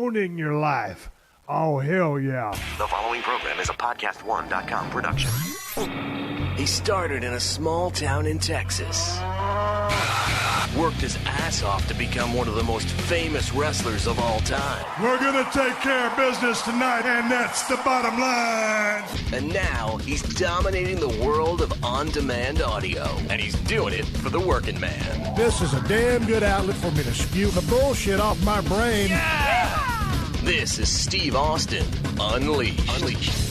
owning your life. Oh, hell yeah. The following program is a podcast1.com production. He started in a small town in Texas. Worked his ass off to become one of the most famous wrestlers of all time. We're going to take care of business tonight, and that's the bottom line. And now he's dominating the world of on-demand audio. And he's doing it for the working man. This is a damn good outlet for me to spew the bullshit off my brain. Yeah! This is Steve Austin, Unleashed.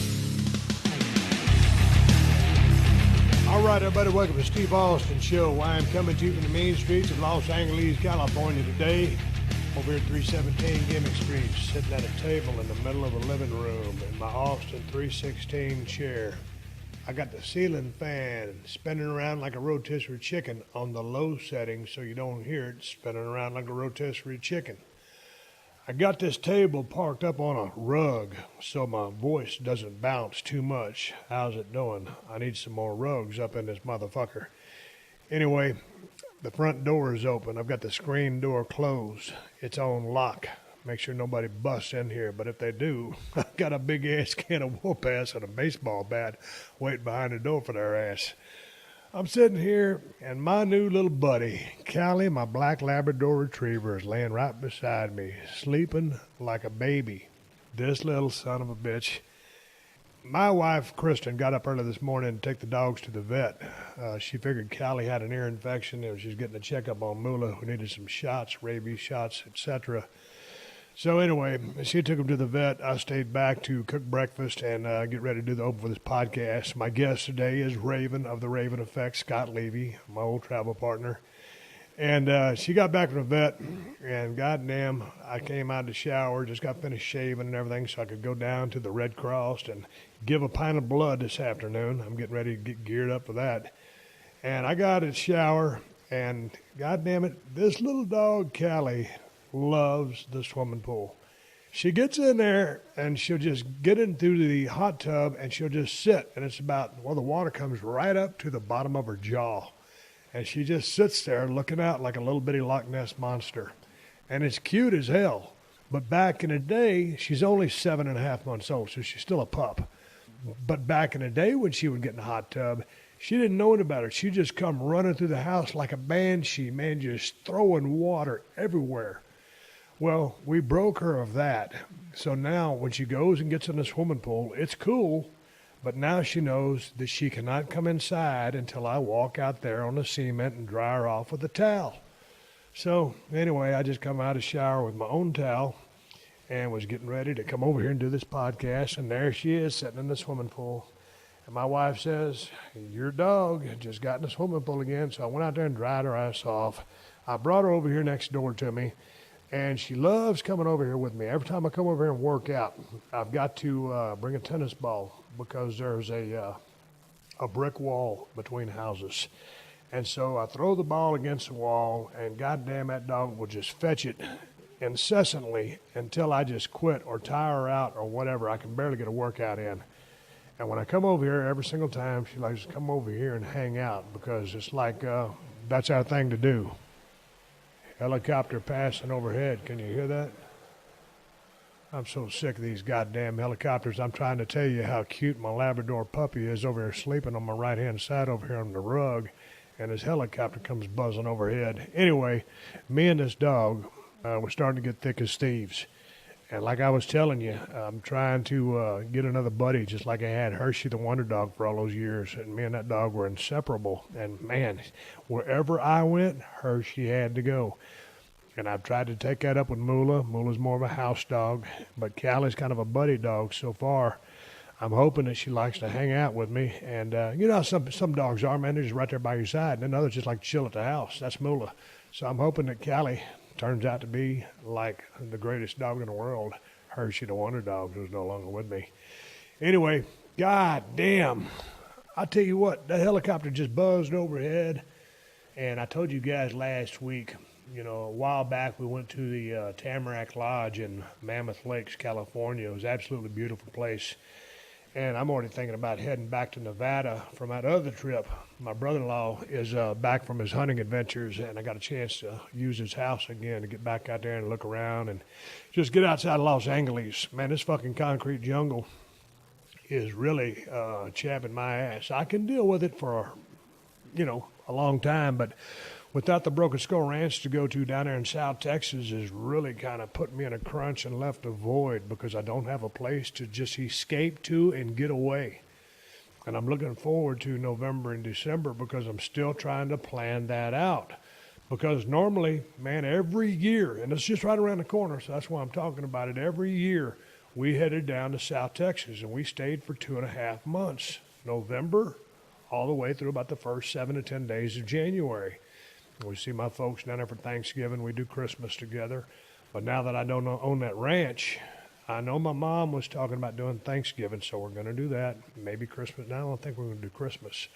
All right, everybody, welcome to Steve Austin Show. I am coming to you from the main streets of Los Angeles, California today. Over here at 317 Gimmick Street, sitting at a table in the middle of a living room in my Austin 316 chair. I got the ceiling fan spinning around like a rotisserie chicken on the low setting so you don't hear it spinning around like a rotisserie chicken. I got this table parked up on a rug so my voice doesn't bounce too much. How's it doing? I need some more rugs up in this motherfucker. Anyway, the front door is open. I've got the screen door closed. It's on lock. Make sure nobody busts in here, but if they do, I've got a big-ass can of whoop ass and a baseball bat waiting behind the door for their ass. I'm sitting here, and my new little buddy, Callie, my black Labrador retriever, is laying right beside me, sleeping like a baby. This little son of a bitch. My wife, Kristen, got up early this morning to take the dogs to the vet. She figured Callie had an ear infection, and she's getting a checkup on Mula, who needed some shots, rabies shots, etc. So anyway, she took him to the vet. I stayed back to cook breakfast and get ready to do the open for this podcast. My guest today is Raven of the Raven Effect, Scott Levy, my old travel partner. And she got back from the vet, and goddamn, I came out of the shower, just got finished shaving and everything so I could go down to the Red Cross and give a pint of blood this afternoon. I'm getting ready to get geared up for that. And I got in the shower, and goddamn it, this little dog, Callie, loves the swimming pool. She gets in there and she'll just get into the hot tub and she'll just sit, and it's about, well, the water comes right up to the bottom of her jaw, and she just sits there looking out like a little bitty Loch Ness monster, and it's cute as hell. But back in the day, she's only 7.5 months old, so she's still a pup. But back in the day when she would get in the hot tub, she didn't know any better. She'd just come running through the house like a banshee, man, just throwing water everywhere. Well, we broke her of that. So now when she goes and gets in the swimming pool, it's cool, but now she knows that she cannot come inside until I walk out there on the cement and dry her off with a towel. So anyway, I just come out of the shower with my own towel and was getting ready to come over here and do this podcast, and there she is sitting in the swimming pool. And my wife says, your dog just got in the swimming pool again. So I went out there and dried her ass off. I brought her over here next door to me. And she loves coming over here with me. Every time I come over here and work out, I've got to bring a tennis ball because there's a brick wall between houses. And so I throw the ball against the wall, and goddamn, that dog will just fetch it incessantly until I just quit or tire her out or whatever. I can barely get a workout in. And when I come over here, every single time, she likes to come over here and hang out because it's like that's our thing to do. Helicopter passing overhead. Can you hear that? I'm so sick of these goddamn helicopters. I'm trying to tell you how cute my Labrador puppy is over here sleeping on my right-hand side over here on the rug, and this helicopter comes buzzing overhead. Anyway, me and this dog, we're starting to get thick as thieves. And like I was telling you, I'm trying to get another buddy just like I had Hershey the Wonder Dog for all those years. And me and that dog were inseparable. And, man, wherever I went, Hershey had to go. And I've tried to take that up with Mula. Mula's more of a house dog. But Callie's kind of a buddy dog so far. I'm hoping that she likes to hang out with me. And, you know how some dogs are, man. They're just right there by your side. And then others just like to chill at the house. That's Mula. So I'm hoping that Callie turns out to be like the greatest dog in the world. Hershey the Wonder Dog, who's no longer with me. Anyway, god damn. I tell you what, that helicopter just buzzed overhead. And I told you guys last week, you know, a while back we went to the Tamarack Lodge in Mammoth Lakes, California. It was an absolutely beautiful place. And I'm already thinking about heading back to Nevada from that other trip. My brother-in-law is back from his hunting adventures, and I got a chance to use his house again to get back out there and look around and just get outside of Los Angeles. Man, this fucking concrete jungle is really chapping my ass. I can deal with it for, a long time, but without the Broken Skull Ranch to go to down there in South Texas is really kind of put me in a crunch and left a void because I don't have a place to just escape to and get away. And I'm looking forward to November and December because I'm still trying to plan that out. Because normally, man, every year, and it's just right around the corner, so that's why I'm talking about it, every year we headed down to South Texas and we stayed for 2.5 months. November all the way through about the first 7 to 10 days of January. We see my folks down there for Thanksgiving. We do Christmas together. But now that I don't own that ranch, I know my mom was talking about doing Thanksgiving, so we're going to do that. Maybe Christmas. No, I don't think we're going to do Christmas.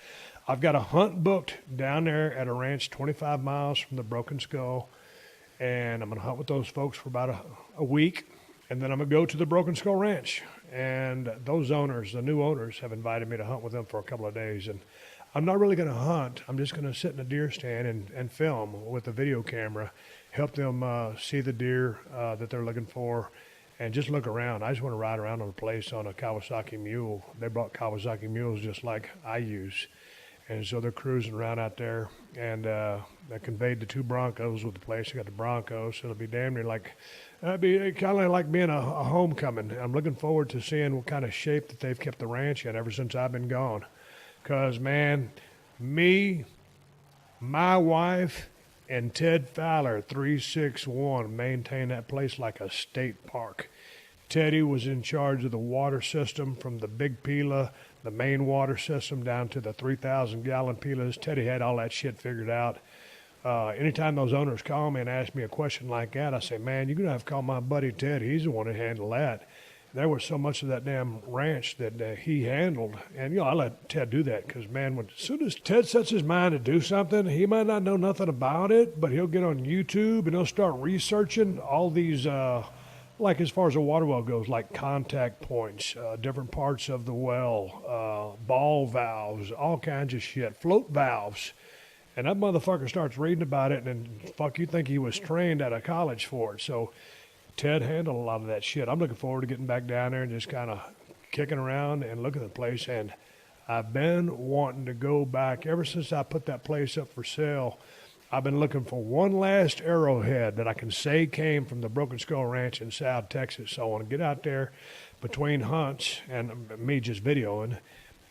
I've got a hunt booked down there at a ranch 25 miles from the Broken Skull, and I'm going to hunt with those folks for about a week, and then I'm going to go to the Broken Skull Ranch. And those owners, the new owners, have invited me to hunt with them for a couple of days, and I'm not really going to hunt. I'm just going to sit in a deer stand and film with a video camera, help them see the deer that they're looking for, and just look around. I just want to ride around on the place on a Kawasaki mule. They brought Kawasaki mules just like I use. And so they're cruising around out there, and they conveyed the 2 Broncos with the place. I got the Broncos, so it'll be damn near like, it'll be kind of like being a homecoming. I'm looking forward to seeing what kind of shape that they've kept the ranch in ever since I've been gone. Because, man, me, my wife, and Ted Fowler, 361, maintain that place like a state park. Teddy was in charge of the water system from the Big Pila, the main water system, down to the 3,000-gallon pilas. Teddy had all that shit figured out. Anytime those owners call me and ask me a question like that, I say, man, you're going to have to call my buddy Ted. He's the one who handled that. There was so much of that damn ranch that he handled. And, I let Ted do that because, man, as soon as Ted sets his mind to do something, he might not know nothing about it, but he'll get on YouTube and he'll start researching all these, like as far as a water well goes, like contact points, different parts of the well, ball valves, all kinds of shit, float valves. And that motherfucker starts reading about it, and you think he was trained at a college for it. So Ted handled a lot of that shit. I'm looking forward to getting back down there and just kind of kicking around and looking at the place. And I've been wanting to go back ever since I put that place up for sale. I've been looking for one last arrowhead that I can say came from the Broken Skull Ranch in South Texas. So I want to get out there between hunts and me just videoing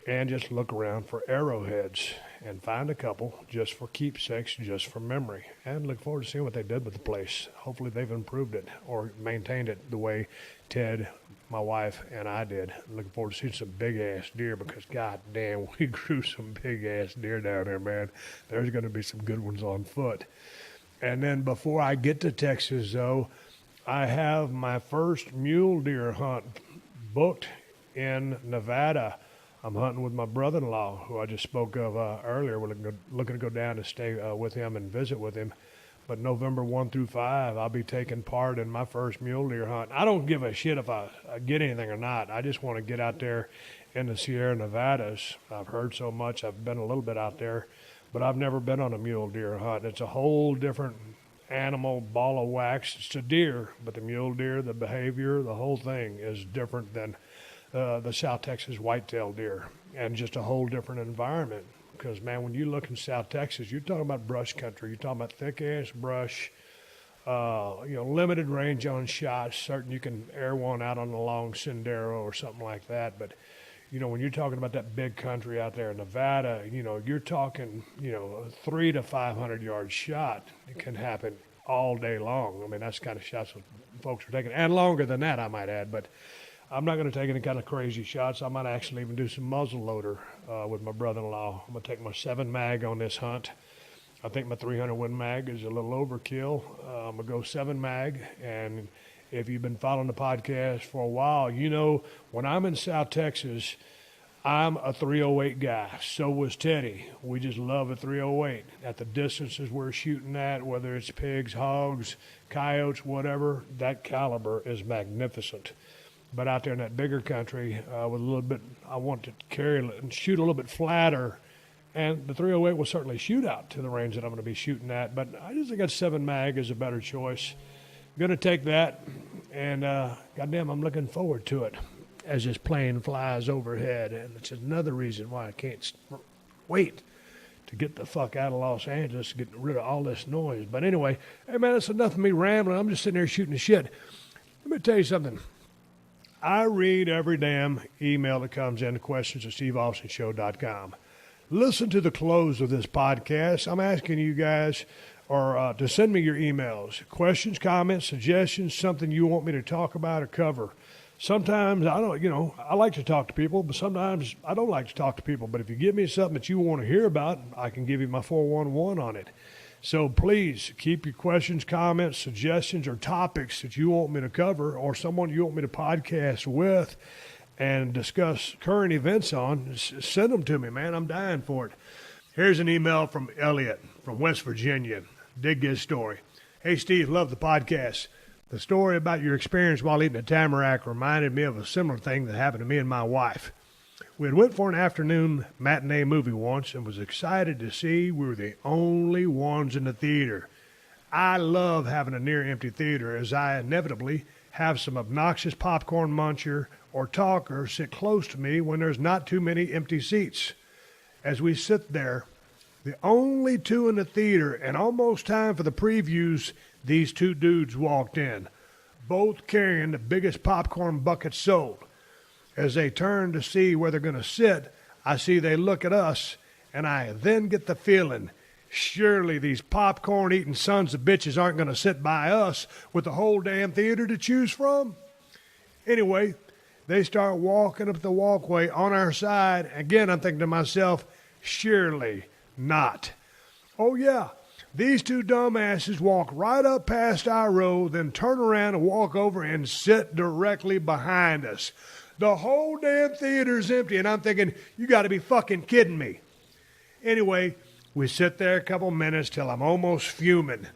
and just look around for arrowheads and find a couple just for keepsakes, just for memory. And look forward to seeing what they did with the place. Hopefully they've improved it or maintained it the way Ted, my wife, and I did. Looking forward to seeing some big-ass deer because, god damn, we grew some big-ass deer down there, man. There's going to be some good ones on foot. And then before I get to Texas, though, I have my first mule deer hunt booked in Nevada. I'm hunting with my brother-in-law, who I just spoke of earlier. We're looking to go down and stay with him and visit with him. But November 1 through 5, I'll be taking part in my first mule deer hunt. I don't give a shit if I get anything or not. I just want to get out there in the Sierra Nevadas. I've heard so much. I've been a little bit out there, but I've never been on a mule deer hunt. It's a whole different animal, ball of wax. It's a deer, but the mule deer, the behavior, the whole thing is different than the South Texas whitetail deer, and just a whole different environment. Because, man, when you look in South Texas, you're talking about brush country. You're talking about thick-ass brush, limited range on shots. Certain you can air one out on a long Sendero or something like that. But, when you're talking about that big country out there in Nevada, you're talking, 300 to 500 yard shot. It can happen all day long. I mean, that's the kind of shots that folks are taking. And longer than that, I might add. But I'm not going to take any kind of crazy shots. I might actually even do some muzzle loader with my brother-in-law. I'm going to take my 7 mag on this hunt. I think my 300 Win mag is a little overkill. I'm going to go 7 mag. And if you've been following the podcast for a while, when I'm in South Texas, I'm a 308 guy. So was Teddy. We just love a 308. At the distances we're shooting at, whether it's pigs, hogs, coyotes, whatever, that caliber is magnificent. But out there in that bigger country, with a little bit, I want to carry and shoot a little bit flatter. And the 308 will certainly shoot out to the range that I'm going to be shooting at. But I just think that 7 mag is a better choice. Going to take that, and goddamn, I'm looking forward to it as this plane flies overhead. And it's another reason why I can't wait to get the fuck out of Los Angeles, get rid of all this noise. But anyway, hey man, that's enough of me rambling. I'm just sitting there shooting the shit. Let me tell you something. I read every damn email that comes in, questions at steveaustonshow.com. Listen to the close of this podcast. I'm asking you guys to send me your emails, questions, comments, suggestions, something you want me to talk about or cover. Sometimes I like to talk to people, but sometimes I don't like to talk to people. But if you give me something that you want to hear about, I can give you my 411 on it. So please keep your questions, comments, suggestions, or topics that you want me to cover or someone you want me to podcast with and discuss current events on. Send them to me, man. I'm dying for it. Here's an email from Elliot from West Virginia. Dig his story. Hey, Steve, love the podcast. The story about your experience while eating a tamarack reminded me of a similar thing that happened to me and my wife. We had went for an afternoon matinee movie once and was excited to see we were the only ones in the theater. I love having a near-empty theater as I inevitably have some obnoxious popcorn muncher or talker sit close to me when there's not too many empty seats. As we sit there, the only two in the theater and almost time for the previews, these two dudes walked in, both carrying the biggest popcorn bucket sold. As they turn to see where they're going to sit, I see they look at us, and I then get the feeling, surely these popcorn-eating sons of bitches aren't going to sit by us with the whole damn theater to choose from. Anyway, they start walking up the walkway on our side. Again, I'm thinking to myself, surely not. Oh, yeah, these two dumbasses walk right up past our row, then turn around and walk over and sit directly behind us. The whole damn theater's empty, and I'm thinking, you got to be fucking kidding me. Anyway, we sit there a couple minutes till I'm almost fuming.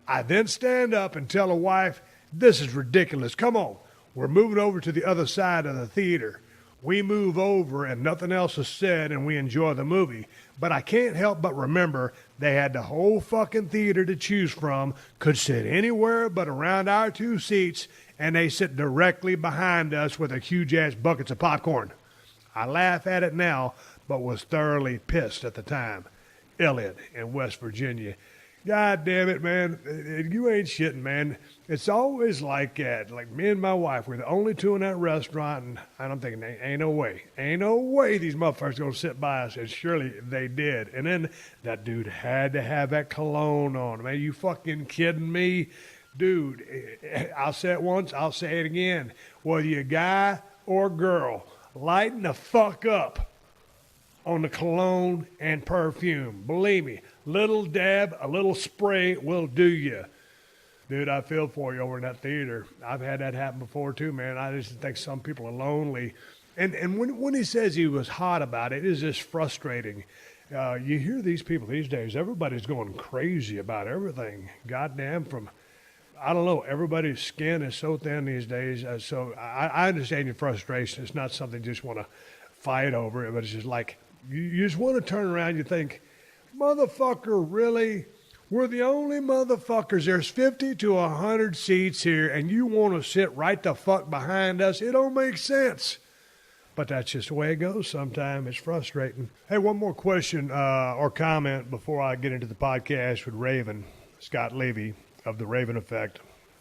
I then stand up and tell the wife, this is ridiculous. Come on. We're moving over to the other side of the theater. We move over and nothing else is said and we enjoy the movie. But I can't help but remember they had the whole fucking theater to choose from, could sit anywhere but around our two seats, and they sit directly behind us with a huge-ass buckets of popcorn. I laugh at it now, but was thoroughly pissed at the time. Elliot in West Virginia. God damn it, man. You ain't shitting, man. It's always like that. Like me and my wife, we're the only two in that restaurant, and I'm thinking, ain't no way. Ain't no way these motherfuckers going to sit by us. And surely they did. And then that dude had to have that cologne on. Man, you fucking kidding me? Dude, I'll say it once, I'll say it again. Whether you're a guy or girl, lighten the fuck up on the cologne and perfume. Believe me, little dab, a little spray will do you. Dude, I feel for you over in that theater. I've had that happen before too, man. I just think some people are lonely. And when he says he was hot about it, it's just frustrating. You hear these people these days, everybody's going crazy about everything. Goddamn, from, I don't know, everybody's skin is so thin these days. So I understand your frustration. It's not something you just want to fight over, but it's just like, you just want to turn around, you think, motherfucker, really? We're the only motherfuckers. There's 50 to 100 seats here, and you want to sit right the fuck behind us? It don't make sense. But that's just the way it goes sometimes. It's frustrating. Hey, one more question or comment before I get into the podcast with Raven, Scott Levy of The Raven Effect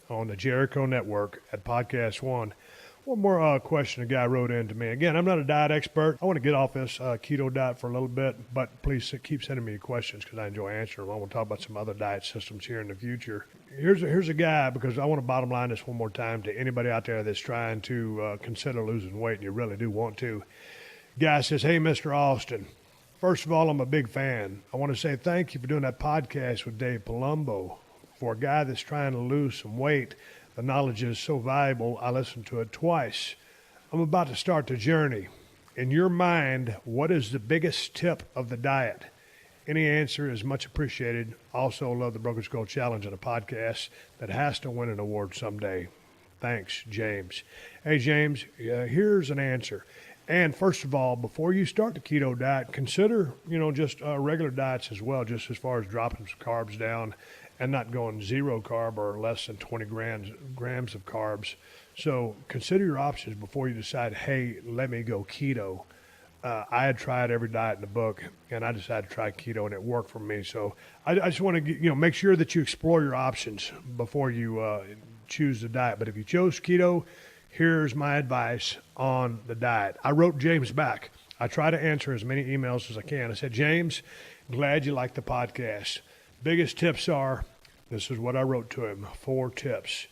on the Jericho Network at Podcast One. One more question a guy wrote in to me. Again, I'm not a diet expert. I want to get off this keto diet for a little bit, but please keep sending me your questions because I enjoy answering them. I want to talk about some other diet systems here in the future. Here's a guy, because I want to bottom line this one more time to anybody out there that's trying to consider losing weight and you really do want to. Guy says, hey, Mr. Austin, first of all, I'm a big fan. I want to say thank you for doing that podcast with Dave Palumbo. For a guy that's trying to lose some weight, the knowledge is so valuable, I listened to it twice. I'm about to start the journey. In your mind, what is the biggest tip of the diet? Any answer is much appreciated. Also love the Broken Skull Challenge on a podcast that has to win an award someday. Thanks, James. Hey, James, here's an answer. And first of all, before you start the keto diet, consider, just regular diets as well, just as far as dropping some carbs down and not going zero carb or less than 20 grams of carbs. So consider your options before you decide, hey, let me go keto. I had tried every diet in the book, and I decided to try keto, and it worked for me. So I just want to make sure that you explore your options before you choose the diet. But if you chose keto, here's my advice on the diet. I wrote James back. I try to answer as many emails as I can. I said, James, glad you like the podcast. Biggest tips are, this is what I wrote to him, 4 tips.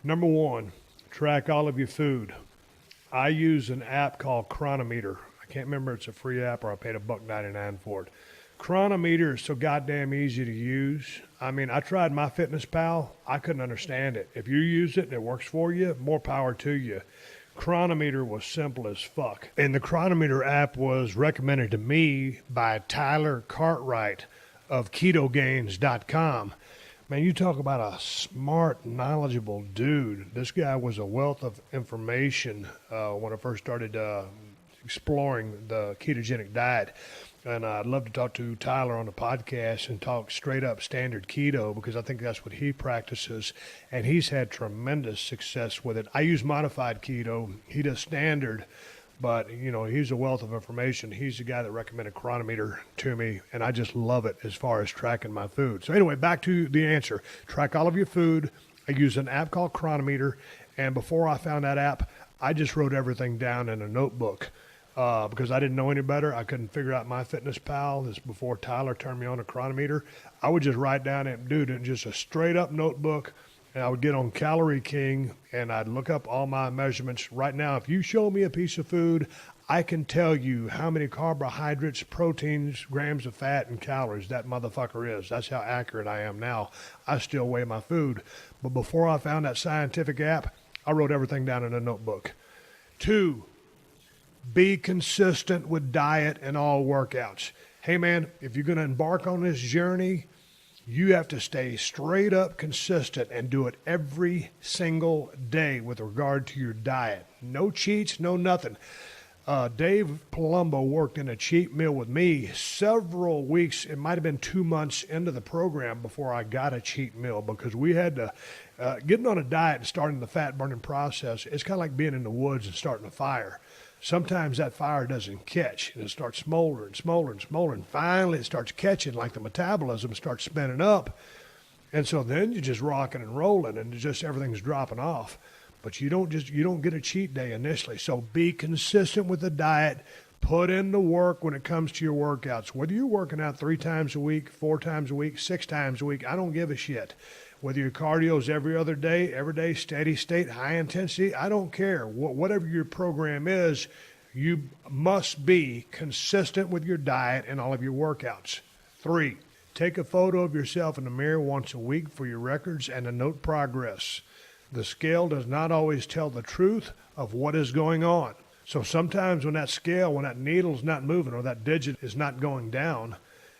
Number 1, track all of your food. I use an app called Chronometer. I can't remember if it's a free app or I paid $1.99 for it. Chronometer is so goddamn easy to use. I mean, I tried MyFitnessPal. I couldn't understand it. If you use it and it works for you, more power to you. Chronometer was simple as fuck. And the Chronometer app was recommended to me by Tyler Cartwright of KetoGains.com. Man, you talk about a smart, knowledgeable dude. This guy was a wealth of information when I first started exploring the ketogenic diet. And I'd love to talk to Tyler on the podcast and talk straight up standard keto, because I think that's what he practices. And he's had tremendous success with it. I use modified keto. He does standard, but he's a wealth of information. He's the guy that recommended Chronometer to me, and I just love it as far as tracking my food. So anyway, back to the answer. Track all of your food. I use an app called Chronometer, and before I found that app, I just wrote everything down in a notebook. Because I didn't know any better. I couldn't figure out MyFitnessPal. This before Tyler turned me on a Chronometer. I would just write down and do it in just a straight up notebook, and I would get on Calorie King and I'd look up all my measurements. Right now, if you show me a piece of food, I can tell you how many carbohydrates, proteins, grams of fat, and calories that motherfucker is. That's how accurate I am now. I still weigh my food. But before I found that scientific app, I wrote everything down in a notebook. 2, be consistent with diet and all workouts. Hey, man, if you're going to embark on this journey, you have to stay straight up consistent and do it every single day with regard to your diet. No cheats, no nothing. Dave Palumbo worked in a cheat meal with me several weeks. It might have been 2 months into the program before I got a cheat meal, because we had to, getting on a diet and starting the fat burning process, it's kind of like being in the woods and starting a fire. Sometimes that fire doesn't catch, and it starts smoldering. Finally, it starts catching, like the metabolism starts spinning up. And so then you're just rocking and rolling, and just everything's dropping off. But you don't get a cheat day initially. So be consistent with the diet. Put in the work when it comes to your workouts. Whether you're working out 3 times a week, 4 times a week, 6 times a week, I don't give a shit. Whether your cardio is every day, steady state, high intensity, I don't care. Whatever your program is, you must be consistent with your diet and all of your workouts. 3, take a photo of yourself in the mirror once a week for your records and to note progress. The scale does not always tell the truth of what is going on. So sometimes when that needle's not moving or that digit is not going down,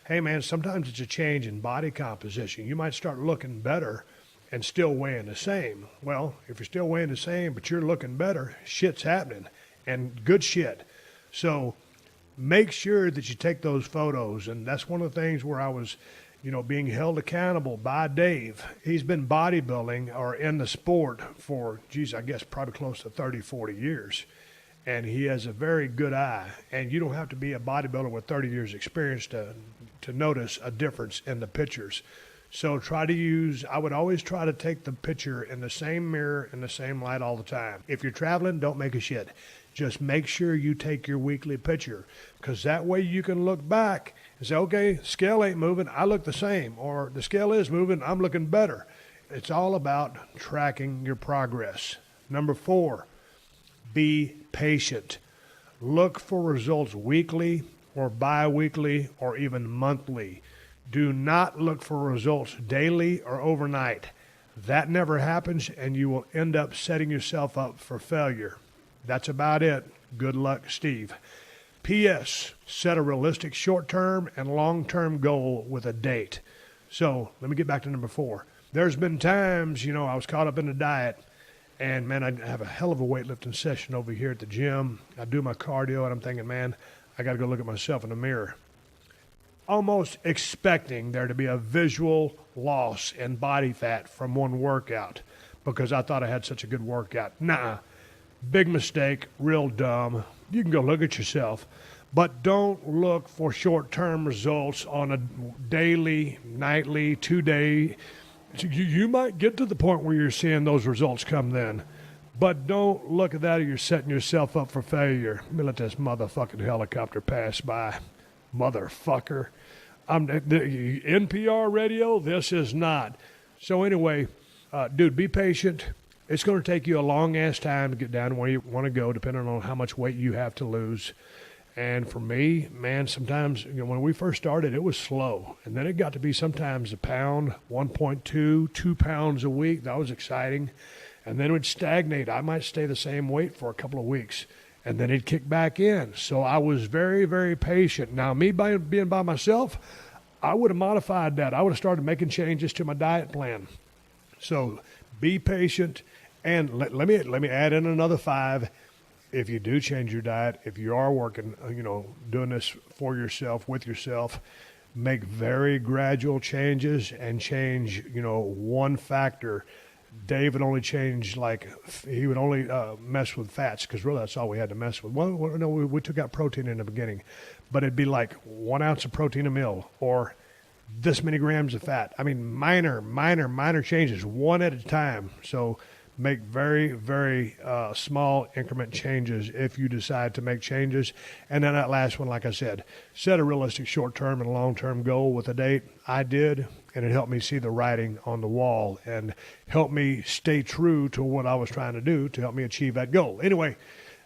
hey, man, sometimes it's a change in body composition. You might start looking better and still weighing the same. Well, if you're still weighing the same but you're looking better, shit's happening, and good shit. So make sure that you take those photos, and that's one of the things where I was, being held accountable by Dave. He's been bodybuilding or in the sport for, I guess probably close to 30, 40 years. And he has a very good eye. And you don't have to be a bodybuilder with 30 years experience to notice a difference in the pictures. So I would always try to take the picture in the same mirror, in the same light all the time. If you're traveling, don't make a shit. Just make sure you take your weekly picture, because that way you can look back and say, okay, scale ain't moving, I look the same. Or the scale is moving, I'm looking better. It's all about tracking your progress. Number 4, be patient. Look for results weekly or bi-weekly or even monthly. Do not look for results daily or overnight. That never happens, and you will end up setting yourself up for failure. That's about it. Good luck, Steve. P.S. Set a realistic short-term and long-term goal with a date. So let me get back to number 4. There's been times, I was caught up in the diet, And, man, I have a hell of a weightlifting session over here at the gym. I do my cardio, and I'm thinking, man, I got to go look at myself in the mirror. Almost expecting there to be a visual loss in body fat from one workout because I thought I had such a good workout. Nah, big mistake, real dumb. You can go look at yourself, but don't look for short-term results on a daily, nightly, 2-day. You might get to the point where you're seeing those results come then, but don't look at that or you're setting yourself up for failure. Let me let this motherfucking helicopter pass by. Motherfucker. The NPR radio, this is not. So anyway, dude, be patient. It's going to take you a long-ass time to get down to where you want to go, depending on how much weight you have to lose. And for me, man, sometimes, when we first started, it was slow. And then it got to be sometimes a pound, 1.2, 2 pounds a week. That was exciting. And then it would stagnate. I might stay the same weight for a couple of weeks. And then it'd kick back in. So I was very, very patient. Now, me being by myself, I would have modified that. I would have started making changes to my diet plan. So be patient. And let me add in another 5. If you do change your diet, if you are working, doing this for yourself, with yourself, make very gradual changes and change, one factor. Dave would only change, he would only mess with fats because really that's all we had to mess with. Well, no, we took out protein in the beginning, but it'd be like 1 ounce of protein a meal or this many grams of fat. I mean, minor changes, one at a time. So make very, very small increment changes if you decide to make changes. And then that last one, like I said, set a realistic short-term and long-term goal with a date. I did, and it helped me see the writing on the wall and helped me stay true to what I was trying to do to help me achieve that goal. Anyway,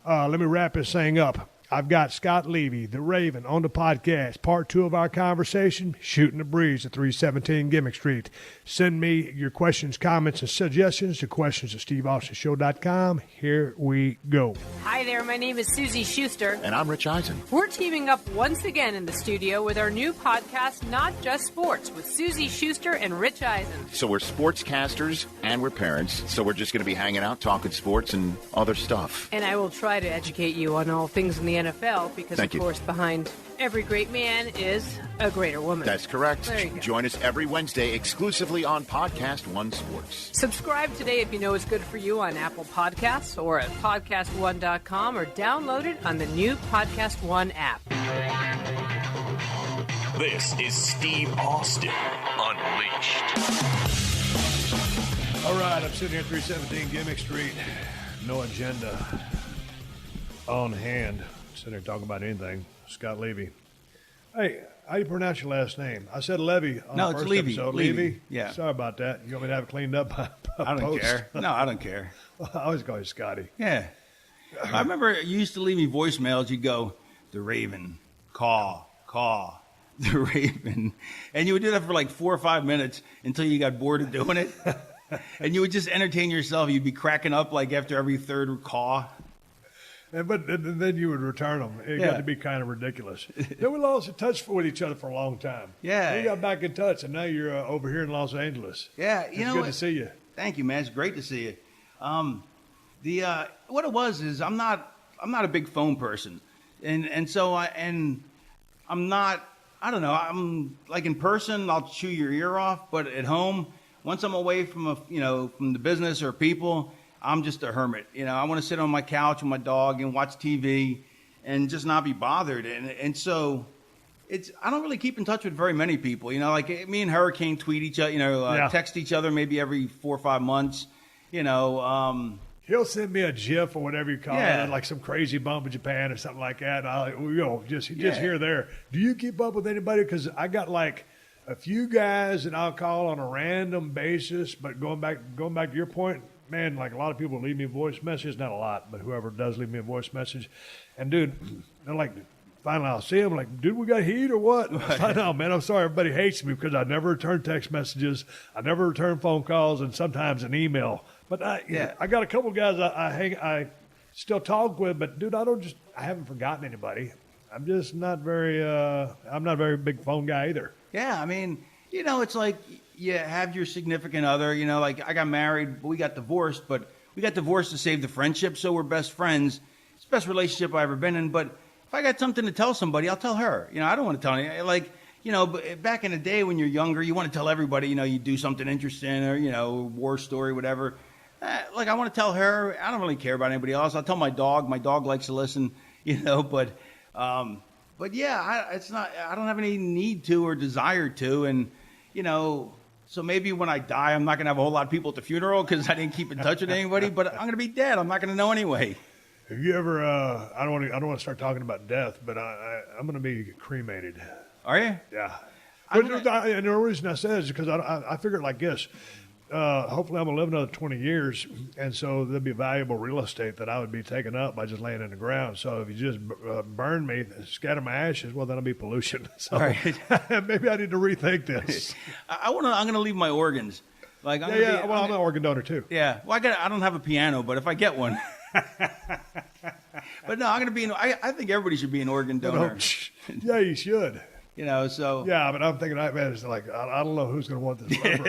let me wrap this thing up. I've got Scott Levy, the Raven, on the podcast. Part 2 of our conversation, Shooting the Breeze at 317 Gimmick Street. Send me your questions, comments, and suggestions to questions@steveaustonshow.com. Here we go. Hi there, my name is Susie Schuster. And I'm Rich Eisen. We're teaming up once again in the studio with our new podcast, Not Just Sports, with Susie Schuster and Rich Eisen. So we're sportscasters and we're parents, so we're just going to be hanging out, talking sports and other stuff. And I will try to educate you on all things in the NFL because, Thank you. Of course, behind every great man is a greater woman. That's correct. There you go. Join us every Wednesday exclusively on Podcast One Sports. Subscribe today if you know it's good for you on Apple Podcasts or at podcastone.com or download it on the new Podcast One app. This is Steve Austin Unleashed. All right, I'm sitting here at 317 Gimmick Street. No agenda on hand. Sitting here talking about anything. Scott Levy. Hey, how do you pronounce your last name? I said Levy on the it's first Levy. episode. Levy. Yeah. Sorry about that. You want me to have it cleaned up by I don't post? care. No, I don't care. I always call you Scotty. Yeah. I remember you used to leave me voicemails. You'd go, the Raven, caw, the Raven. And you would do that for like 4 or 5 minutes until you got bored of doing it. And you would just entertain yourself. You'd be cracking up like after every third caw. But then you would return them. It got to be kind of ridiculous. Then we lost touch with each other for a long time. Yeah. We got back in touch, and now you're over here in Los Angeles. Yeah, it's good to see you. Thank you, man. It's great to see you. What it was is I'm not a big phone person, and so I'm not. I don't know. I'm like in person, I'll chew your ear off, but at home, once I'm away from from the business or people, I'm just a hermit. I want to sit on my couch with my dog and watch TV and just not be bothered. And so I don't really keep in touch with very many people. Like me and Hurricane tweet each other, text each other maybe every 4 or 5 months. He'll send me a GIF or whatever you call it, like some crazy bump in Japan or something like that. And just here or there. Do you keep up with anybody? Because I got like a few guys that I'll call on a random basis. But going back to your point, man, like a lot of people leave me a voice message. Not a lot, but whoever does leave me a voice message. And, dude, they're like, finally I'll see them. Like, dude, we got heat or what? I know, man. I'm sorry. Everybody hates me because I never return text messages. I never return phone calls and sometimes an email. But I got a couple guys I still talk with. But, dude, I haven't forgotten anybody. I'm just not I'm not a very big phone guy either. Yeah, I mean, it's like you have your significant other, like I got married, we got divorced, but we got divorced to save the friendship, so we're best friends. It's the best relationship I've ever been in. But if I got something to tell somebody, I'll tell her. I don't want to tell any, like, but back in the day when you're younger, you want to tell everybody, you do something interesting or, war story, whatever. Like, I want to tell her. I don't really care about anybody else. I'll tell my dog. My dog likes to listen, but yeah, it's not, I don't have any need to or desire to. And, so maybe when I die, I'm not going to have a whole lot of people at the funeral because I didn't keep in touch with anybody, but I'm going to be dead. I'm not going to know anyway. Have you ever, I don't want to start talking about death, but I'm going to be cremated. Are you? Yeah. And the reason I said is because I figured like this. Hopefully I'm going to live another 20 years, and so there'll be valuable real estate that I would be taking up by just laying in the ground. So if you just burn me, scatter my ashes, well, that'll be pollution. So right. Maybe I need to rethink this. I'm going to leave my organs. Like, I'm an organ donor too. Yeah. Well, I don't have a piano, but if I get one. But no, I'm going to be I think everybody should be an organ donor. Yeah, you should. So. Yeah, but I'm thinking, man, it's like, I don't know who's going to want this liver.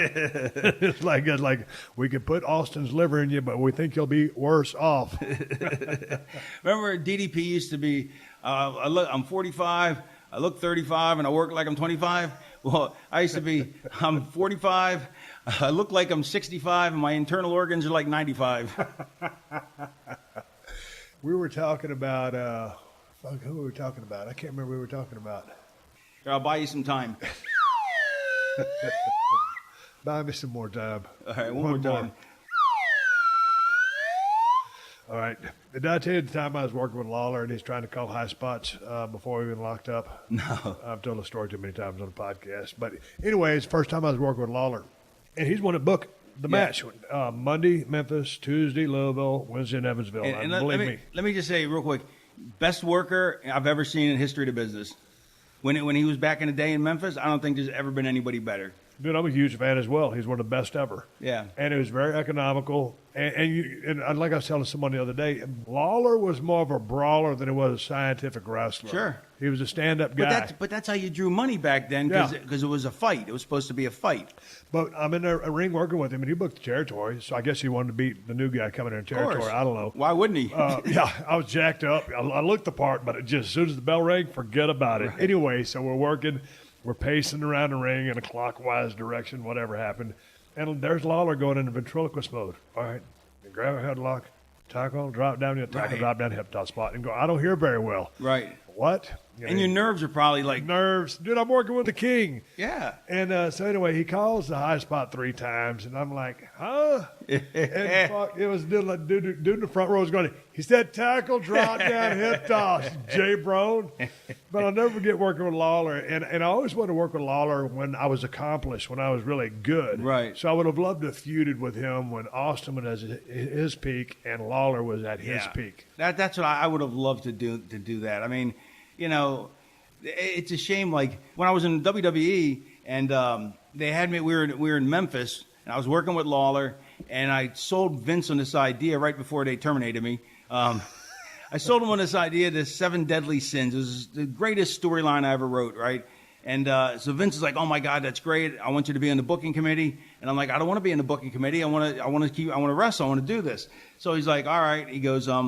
It's like we could put Austin's liver in you, but we think you'll be worse off. Remember, DDP used to be, I'm 45, I look 35, and I work like I'm 25. Well, I used to be, I'm 45, I look like I'm 65, and my internal organs are like 95. We were talking about, who were we talking about? I can't remember who we were talking about. Here, I'll buy you some time. Buy me some more time. All right, one more time. All right. Did I tell you the time I was working with Lawler and he's trying to call high spots before we even locked up? No. I've told the story too many times on the podcast. But anyway, it's the first time I was working with Lawler. And he's one to book the match. Monday, Memphis, Tuesday, Louisville, Wednesday in Evansville. And let me just say real quick, best worker I've ever seen in history of the business. When he was back in the day in Memphis, I don't think there's ever been anybody better. Dude, I'm a huge fan as well. He's one of the best ever. Yeah. And it was very economical. And like I was telling someone the other day, Lawler was more of a brawler than he was a scientific wrestler. Sure. He was a stand-up guy. But that's how you drew money back then because it was a fight. It was supposed to be a fight. But I'm in a ring working with him, and he booked the territory, so I guess he wanted to beat the new guy coming in territory. I don't know. Why wouldn't he? Yeah, I was jacked up. I looked the part, but as soon as the bell rang, forget about it. Right. Anyway, so we're working. We're pacing around the ring in a clockwise direction, whatever happened. And there's Lawler going into ventriloquist mode. All right, grab a headlock, tackle, drop down the tackle, drop down the hip top spot, and go, I don't hear very well. Right. What? And your nerves are probably like... Nerves. Dude, I'm working with the king. Yeah. And so anyway, he calls the high spot 3 times, and I'm like, huh? And fuck, it was dude in the front row was going, he said tackle, drop down, hip toss, Jay Brown. But I'll never forget working with Lawler. And I always wanted to work with Lawler when I was accomplished, when I was really good. Right. So I would have loved to have feuded with him when Austin was at his peak and Lawler was at his peak. That's what I would have loved to do that. I mean, it's a shame. Like when I was in WWE and they had me, we were in Memphis, and I was working with Lawler, and I sold Vince on this idea right before they terminated me. I sold him on this idea, the 7 Deadly Sins. It was the greatest storyline I ever wrote, right? And so Vince is like, "Oh my God, that's great! I want you to be on the booking committee." And I'm like, "I don't want to be in the booking committee. I want to wrestle. I want to do this." So he's like, "All right." He goes, "I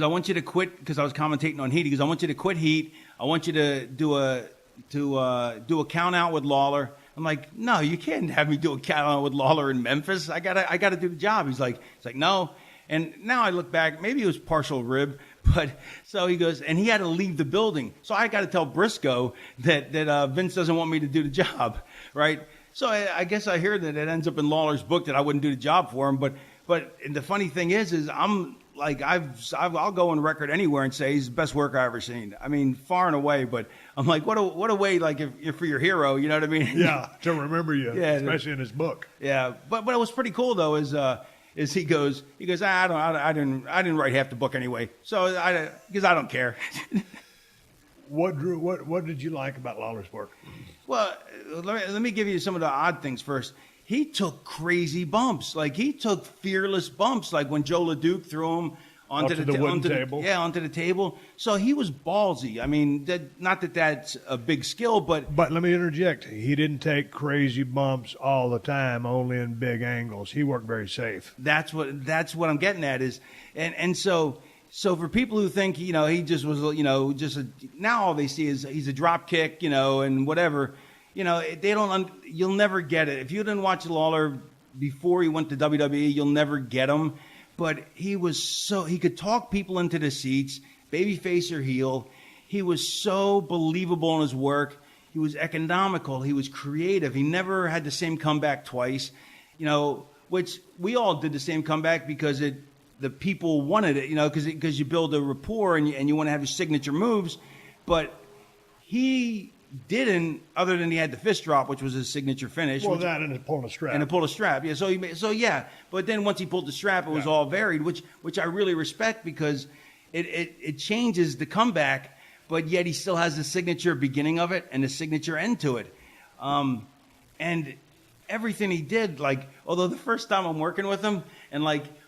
want you to quit," because I was commentating on Heat. He goes, "I want you to quit Heat. I want you to do a count out with Lawler." I'm like, "No, you can't have me do a count out with Lawler in Memphis. I gotta do the job." He's like, "No." And now I look back, maybe it was partial rib, but so he goes, and he had to leave the building. So I got to tell Briscoe that Vince doesn't want me to do the job, right? So I guess I hear that it ends up in Lawler's book that I wouldn't do the job for him. But the funny thing is I'm like, I'll go on record anywhere and say he's the best worker I've ever seen. I mean, far and away. But I'm like, what a way, like, if for your hero, you know what I mean? Yeah, to remember you, especially in his book. Yeah, but it was pretty cool though. Is he goes, I didn't write half the book anyway, so because I don't care. What did you like about Lawler's work? Well, let me give you some of the odd things first. He took crazy bumps. Like, he took fearless bumps, like when Joe LeDuc threw him onto the wooden table. Onto the table. So he was ballsy. I mean, not that that's a big skill, but let me interject. He didn't take crazy bumps all the time, only in big angles. He worked very safe. That's what I'm getting at is, and so for people who think he just was now all they see is he's a drop kick and whatever, they don't. You'll never get it if you didn't watch Lawler before he went to WWE. You'll never get him. But he could talk people into the seats, babyface or heel. He was so believable in his work. He was economical. He was creative. He never had the same comeback twice, which we all did the same comeback because the people wanted it, because you build a rapport and you want to have your signature moves. But he didn't, other than he had the fist drop, which was his signature finish. Well, that and pulled a strap. And pulled a strap, yeah. So yeah. But then once he pulled the strap, it was all varied, which I really respect because it changes the comeback, but yet he still has the signature beginning of it and the signature end to it. And everything he did, although the first time I'm working with him, and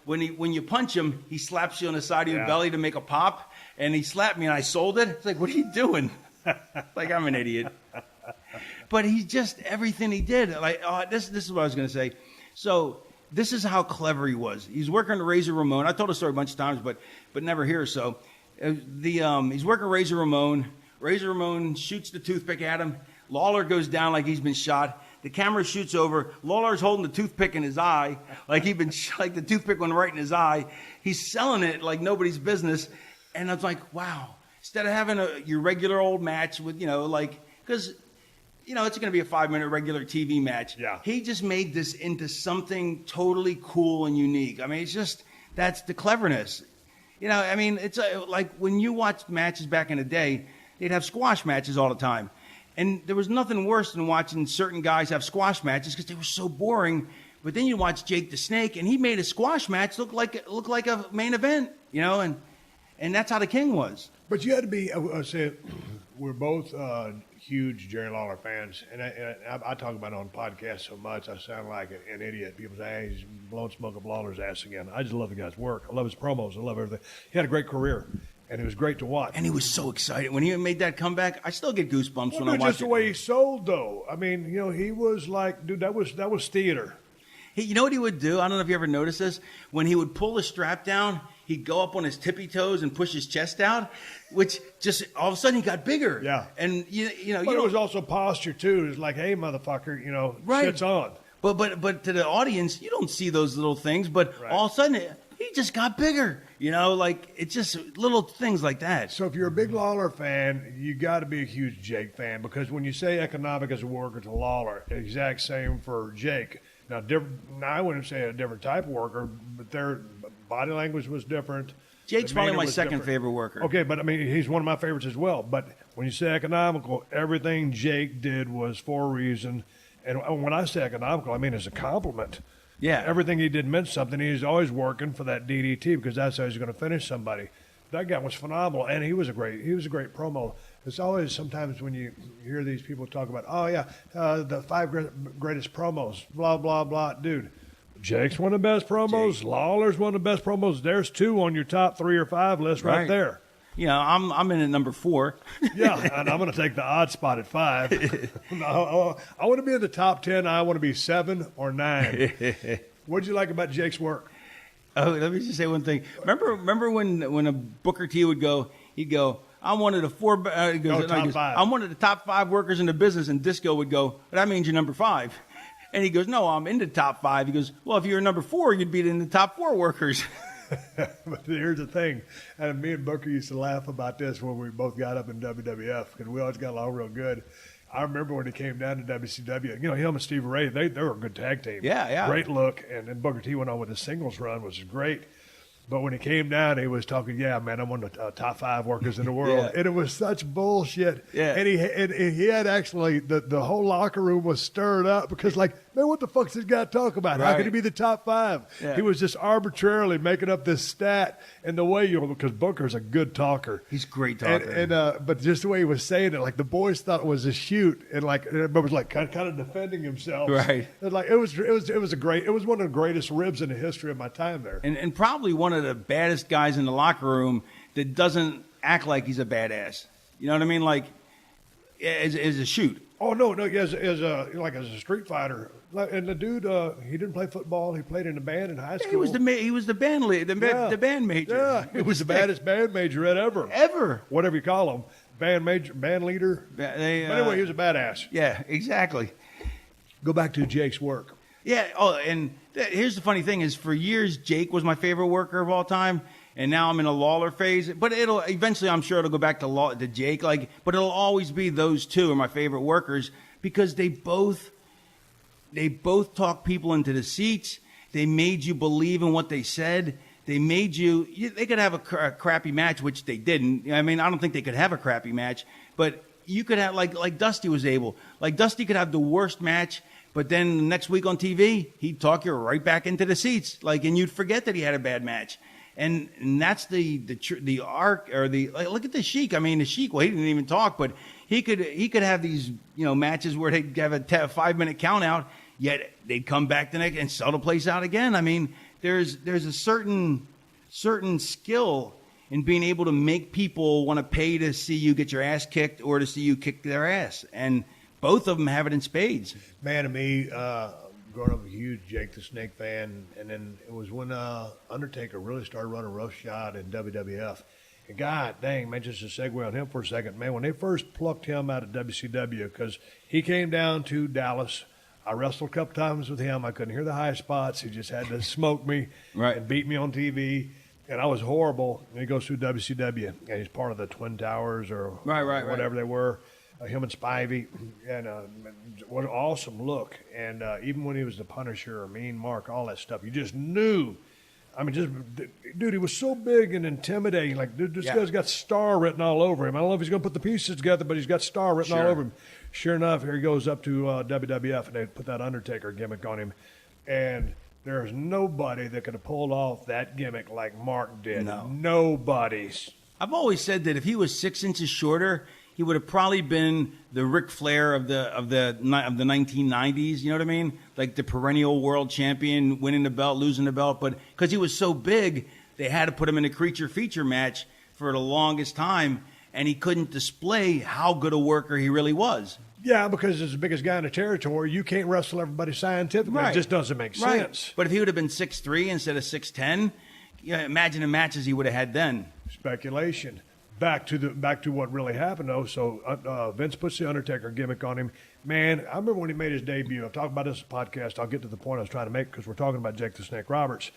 when you punch him, he slaps you on the side of your belly to make a pop, and he slapped me and I sold it. It's like, what are you doing? I'm an idiot. But he just, everything he did, this is what I was going to say. So this is how clever he was. He's working Razor Ramon. I told the story a bunch of times, but never here. So he's working Razor Ramon. Razor Ramon shoots the toothpick at him. Lawler goes down like he's been shot. The camera shoots over. Lawler's holding the toothpick in his eye, like the toothpick went right in his eye. He's selling it like nobody's business. And I was like, wow. Instead of having your regular old match with, because, it's going to be a 5-minute regular TV match. Yeah. He just made this into something totally cool and unique. I mean, that's the cleverness. It's like when you watch matches back in the day, they'd have squash matches all the time. And there was nothing worse than watching certain guys have squash matches because they were so boring. But then you watch Jake the Snake, and he made a squash match look like a main event, and that's how the King was. But you had to be, I say, we're both huge Jerry Lawler fans, and I talk about it on podcasts so much, I sound like an idiot. People say, hey, he's blowing smoke up Lawler's ass again. I just love the guy's work. I love his promos. I love everything. He had a great career, and it was great to watch. And he was so excited. When he made that comeback, I still get goosebumps when I watch it. Just the way he sold, though. I mean, he was like, dude, that was theater. You know what he would do? I don't know if you ever noticed this. When he would pull the strap down, he'd go up on his tippy toes and push his chest out, which just all of a sudden he got bigger. Yeah. And But it was also posture too. It's like, hey, motherfucker, right. Shit's on. But to the audience, you don't see those little things. But all of a sudden, he just got bigger. It's just little things like that. So if you're a big Lawler fan, you got to be a huge Jake fan because when you say economic as a worker to Lawler, exact same for Jake. Now, I wouldn't say a different type of worker, but their body language was different. Jake's probably my second favorite worker. Okay, but I mean, he's one of my favorites as well. But when you say economical, everything Jake did was for a reason. And when I say economical, I mean it's a compliment. Yeah. Everything he did meant something. He's always working for that DDT because that's how he's going to finish somebody. That guy was phenomenal, and he was a great promo. It's always sometimes when you hear these people talk about, the 5 greatest promos, blah, blah, blah. Dude, Jake's one of the best promos. Lawler's one of the best promos. There's 2 on your top 3 or 5 list right there. I'm in at number 4. Yeah, and I'm going to take the odd spot at 5. I want to be in the top 10. I want to be 7 or 9. What'd you like about Jake's work? Oh, let me just say one thing. Remember when a Booker T would go, he'd go, I'm one of the 4. Top 5. I'm one of the top 5 workers in the business, and Disco would go, that means you're number 5. And he goes, no, I'm in the top 5. He goes, well, if you're number 4, you'd be in the top 4 workers. But here's the thing, and me and Booker used to laugh about this when we both got up in WWF because we always got along real good. I remember when he came down to WCW, him and Steve Ray, they were a good tag team. Yeah. Great look, and then Booker T went on with his singles run, which was great. But when he came down, he was talking, yeah, man, I'm one of the top 5 workers in the world. Yeah. And it was such bullshit. Yeah. And he had actually, the whole locker room was stirred up because, man, Man, what the fuck's this guy talking about? How Right. could he be the top 5? Yeah. He was just arbitrarily making up this stat, and the way because Booker's a good talker. He's a great talker. And but just the way he was saying it, like the boys thought it was a shoot, and like everybody was like kind of defending himself. Right. And like it was one of the greatest ribs in the history of my time there. And probably one of the baddest guys in the locker room that doesn't act like he's a badass. You know what I mean? Like, as a shoot. Oh no, as a street fighter, and the dude he didn't play football. He played in a band in high school. He was the band lead, the band major. Yeah, he was the baddest band major ever. Ever. Whatever you call him, band major, band leader. But anyway, he was a badass. Yeah, exactly. Go back to Jake's work. Yeah. Oh, and here's the funny thing: is for years Jake was my favorite worker of all time, and now I'm in a Lawler phase. But it'll eventually, I'm sure it'll go back to Jake. But it'll always be those two are my favorite workers because they both talk people into the seats. They made you believe in what they said. They made you. They could have a crappy match, which they didn't. I mean, I don't think they could have a crappy match, but you could have like Dusty was able. Like Dusty could have the worst match. But then the next week on TV, he'd talk you right back into the seats, and you'd forget that he had a bad match, and that's the arc or look at the Sheik. I mean, the Sheik. Well, he didn't even talk, but he could have these matches where they'd have a 5-minute count out, yet they'd come back the next and sell the place out again. I mean, there's a certain skill in being able to make people want to pay to see you get your ass kicked or to see you kick their ass, and both of them have it in spades. Man, to me, growing up a huge Jake the Snake fan, and then it was when Undertaker really started running roughshod in WWF. And God dang, man, just to segue on him for a second, man, when they first plucked him out of WCW, because he came down to Dallas, I wrestled a couple times with him. I couldn't hear the high spots. He just had to smoke me and beat me on TV. And I was horrible. And he goes through WCW, and he's part of the Twin Towers or whatever they were. Him and Spivey, and what an awesome look. And even when he was the Punisher or Mean Mark, all that stuff, you just knew. I mean, dude, he was so big and intimidating. Like, dude, this guy's got star written all over him. I don't know if he's going to put the pieces together, but he's got star written all over him. Sure enough, here he goes up to WWF, and they put that Undertaker gimmick on him. And there's nobody that could have pulled off that gimmick like Mark did. No. Nobody's. I've always said that if he was 6 inches shorter, he would have probably been the Ric Flair of the 1990s. You know what I mean? Like the perennial world champion, winning the belt, losing the belt. But because he was so big, they had to put him in a creature feature match for the longest time, and he couldn't display how good a worker he really was. Yeah, because as the biggest guy in the territory, you can't wrestle everybody scientifically. Right. It just doesn't make sense. But if he would have been 6'3" instead of 6'10", imagine the matches he would have had then. Speculation. Back to what really happened, though. So Vince puts the Undertaker gimmick on him. Man, I remember when he made his debut. I've talked about this podcast. I'll get to the point I was trying to make because we're talking about Jake the Snake Roberts.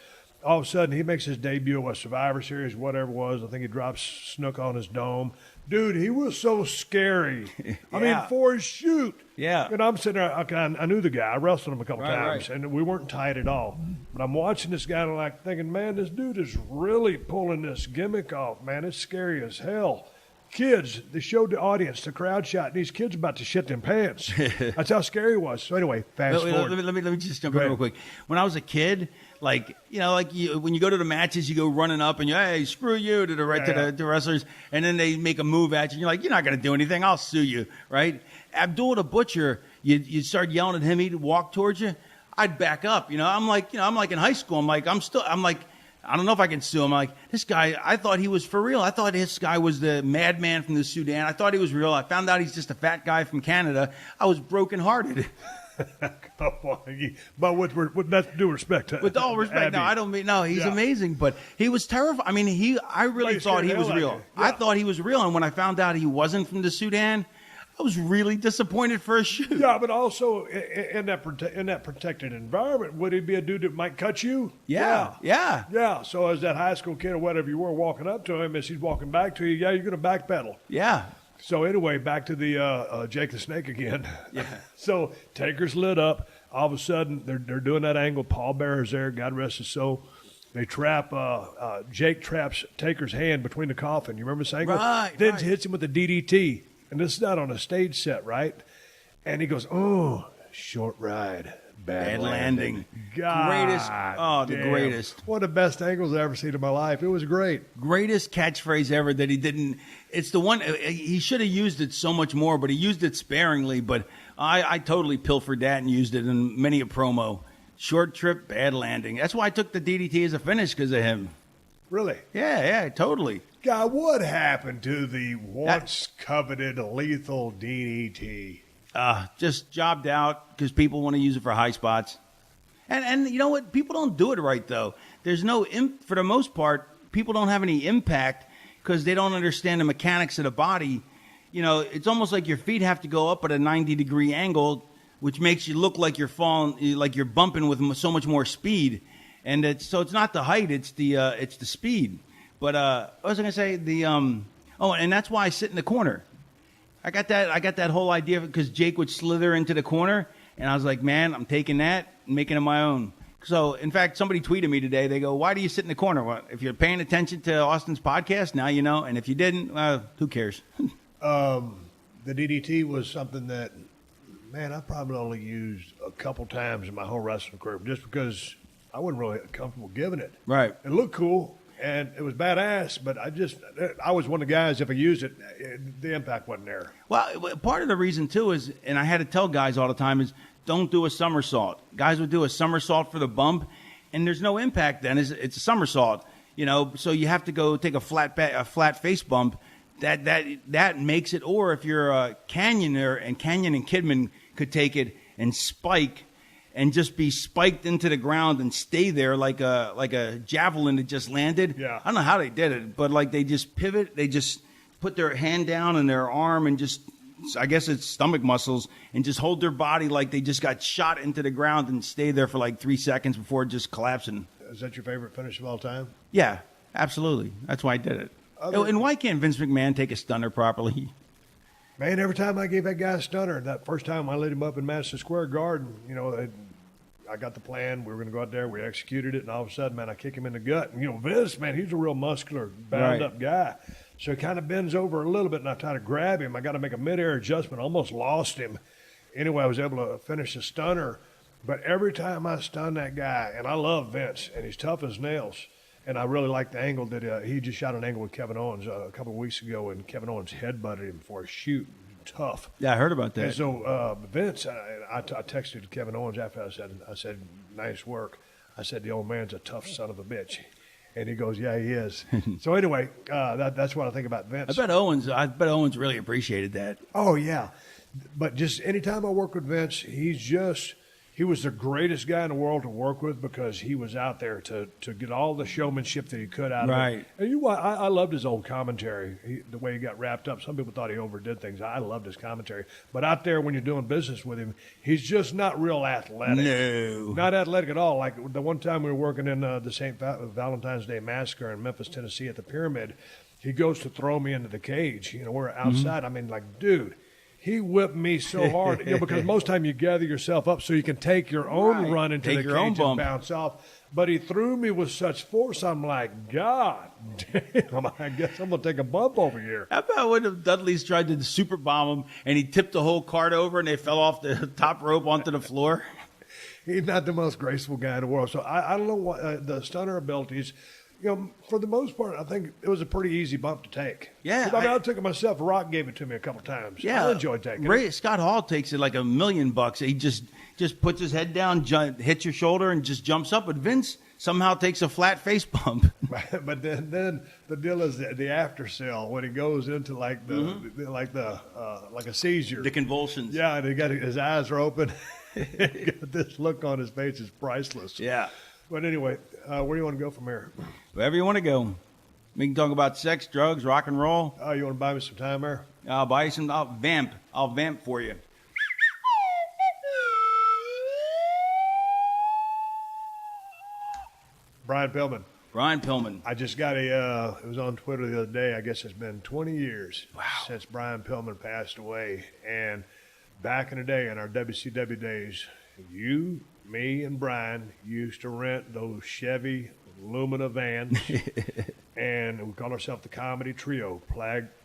All of a sudden, he makes his debut at Survivor Series, whatever it was. I think he drops Snook on his dome. Dude, he was so scary. I mean, for his shoot. Yeah. And I'm sitting there, I knew the guy. I wrestled him a couple times, and we weren't tight at all. But I'm watching this guy and like thinking, man, this dude is really pulling this gimmick off, man. It's scary as hell. Kids, they showed the audience, the crowd shot, and these kids about to shit them pants. That's how scary it was. So anyway, fast forward. Let me just jump in real quick. When I was a kid, when you go to the matches, you go running up and hey, screw you to the wrestlers, and then they make a move at you. And you're like, you're not going to do anything. I'll sue you, right? Abdul the Butcher, you start yelling at him. He'd walk towards you. I'd back up. I'm like in high school. I'm like. I don't know if I can sue him. I'm like, this guy, I thought he was for real. I thought this guy was the madman from the Sudan. I thought he was real. I found out he's just a fat guy from Canada. I was brokenhearted. But with that due respect to with all respect, Abby. no, I don't mean no. He's amazing, but he was terrifying. I mean, I really thought he was real. I thought he was real, and when I found out he wasn't from the Sudan, I was really disappointed for a shoot. Yeah, but also in that protected environment, would he be a dude that might cut you? Yeah. So as that high school kid or whatever you were walking up to him, as he's walking back to you, you're going to backpedal. Yeah. So anyway, back to the Jake the Snake again. Yeah. So Taker's lit up. All of a sudden, they're doing that angle. Paul Bearer's there. God rest his soul. They trap Jake traps Taker's hand between the coffin. You remember this angle? Then hits him with the DDT. And this is not on a stage set, right? And he goes, oh, short ride. Bad landing. God, Greatest. Oh, the damn. greatest. One of the best angles I've ever seen in my life. It was great. Greatest catchphrase ever that he didn't. It's the one. He should have used it so much more, but he used it sparingly. But I totally pilfered that and used it in many a promo. Short trip, bad landing. That's why I took the DDT as a finish because of him. Really? Yeah, totally. God, what happened to the once coveted lethal DDT? Just jobbed out because people want to use it for high spots. And you know what? People don't do it right, though. There's no, for the most part, people don't have any impact because they don't understand the mechanics of the body. You know, it's almost like your feet have to go up at a 90-degree angle, which makes you look like you're falling, like you're bumping with so much more speed. And it's not the height, it's the speed. But what was I going to say? And that's why I sit in the corner. I got that whole idea because Jake would slither into the corner, and I was like, man, I'm taking that and making it my own. So, in fact, somebody tweeted me today. They go, why do you sit in the corner? Well, if you're paying attention to Austin's podcast, now you know. And if you didn't, who cares? The DDT was something that, man, I probably only used a couple times in my whole wrestling career just because I wasn't really comfortable giving it. Right. It looked cool. And it was badass, but I was one of the guys, if I used it, the impact wasn't there. Well, part of the reason, too, is, and I had to tell guys all the time, is don't do a somersault. Guys would do a somersault for the bump, and there's no impact then. It's a somersault, you know, so you have to go take a flat face bump. That makes it, or if you're a canyoner, and Canyon and Kidman could take it and spike and just be spiked into the ground and stay there like a javelin that just landed. Yeah. I don't know how they did it, but like they just pivot, they just put their hand down and their arm and just, I guess it's stomach muscles, and just hold their body like they just got shot into the ground and stay there for like 3 seconds before just collapsing. Is that your favorite finish of all time? Yeah, absolutely. That's why I did it. And why can't Vince McMahon take a stunner properly? Man, every time I gave that guy a stunner, that first time I lit him up in Madison Square Garden, you know, I got the plan. We were going to go out there. We executed it, and all of a sudden, man, I kick him in the gut. And, you know, Vince, man, he's a real muscular, bound-up guy. So he kind of bends over a little bit, and I try to grab him. I got to make a mid-air adjustment. Almost lost him. Anyway, I was able to finish the stunner. But every time I stun that guy, and I love Vince, and he's tough as nails, and I really like the angle that he just shot an angle with Kevin Owens a couple of weeks ago, and Kevin Owens headbutted him for a shoot. Tough. Yeah, I heard about that. And so Vince, I texted Kevin Owens after I said, nice work. I said, the old man's a tough son of a bitch. And he goes, yeah, he is. So anyway, that's what I think about Vince. I bet Owens really appreciated that. Oh, yeah. But just anytime I work with Vince, he was the greatest guy in the world to work with because he was out there to get all the showmanship that he could out of it. And I loved his old commentary, the way he got wrapped up. Some people thought he overdid things. I loved his commentary. But out there when you're doing business with him, he's just not real athletic. No. Not athletic at all. Like the one time we were working in the St. Valentine's Day Massacre in Memphis, Tennessee at the Pyramid, he goes to throw me into the cage. You know, we're outside. Mm-hmm. I mean, like, dude. He whipped me so hard, you know, because most time you gather yourself up so you can take your own run into the cage and bounce off. But he threw me with such force, I'm like, God damn, I guess I'm going to take a bump over here. How about when the Dudleys tried to super bomb him and he tipped the whole cart over and they fell off the top rope onto the floor? He's not the most graceful guy in the world. So I don't know what the stunner abilities. You know, for the most part, I think it was a pretty easy bump to take. Yeah. I took it myself. Rock gave it to me a couple times. Yeah. I enjoyed taking it. Scott Hall takes it like $1 million. He just puts his head down, hits your shoulder, and just jumps up. But Vince somehow takes a flat face bump. But then the deal is the after sell when he goes into like like a seizure. The convulsions. Yeah, and his eyes are open. Got this look on his face is priceless. Yeah. But anyway, where do you want to go from here? Wherever you want to go. We can talk about sex, drugs, rock and roll. Oh, you want to buy me some time there? I'll buy you some. I'll vamp for you. Brian Pillman. I just got it was on Twitter the other day. I guess it's been 20 years since Brian Pillman passed away. And back in the day, in our WCW days, you, me, and Brian used to rent those Chevy Lumina vans. and we called ourselves the Comedy Trio,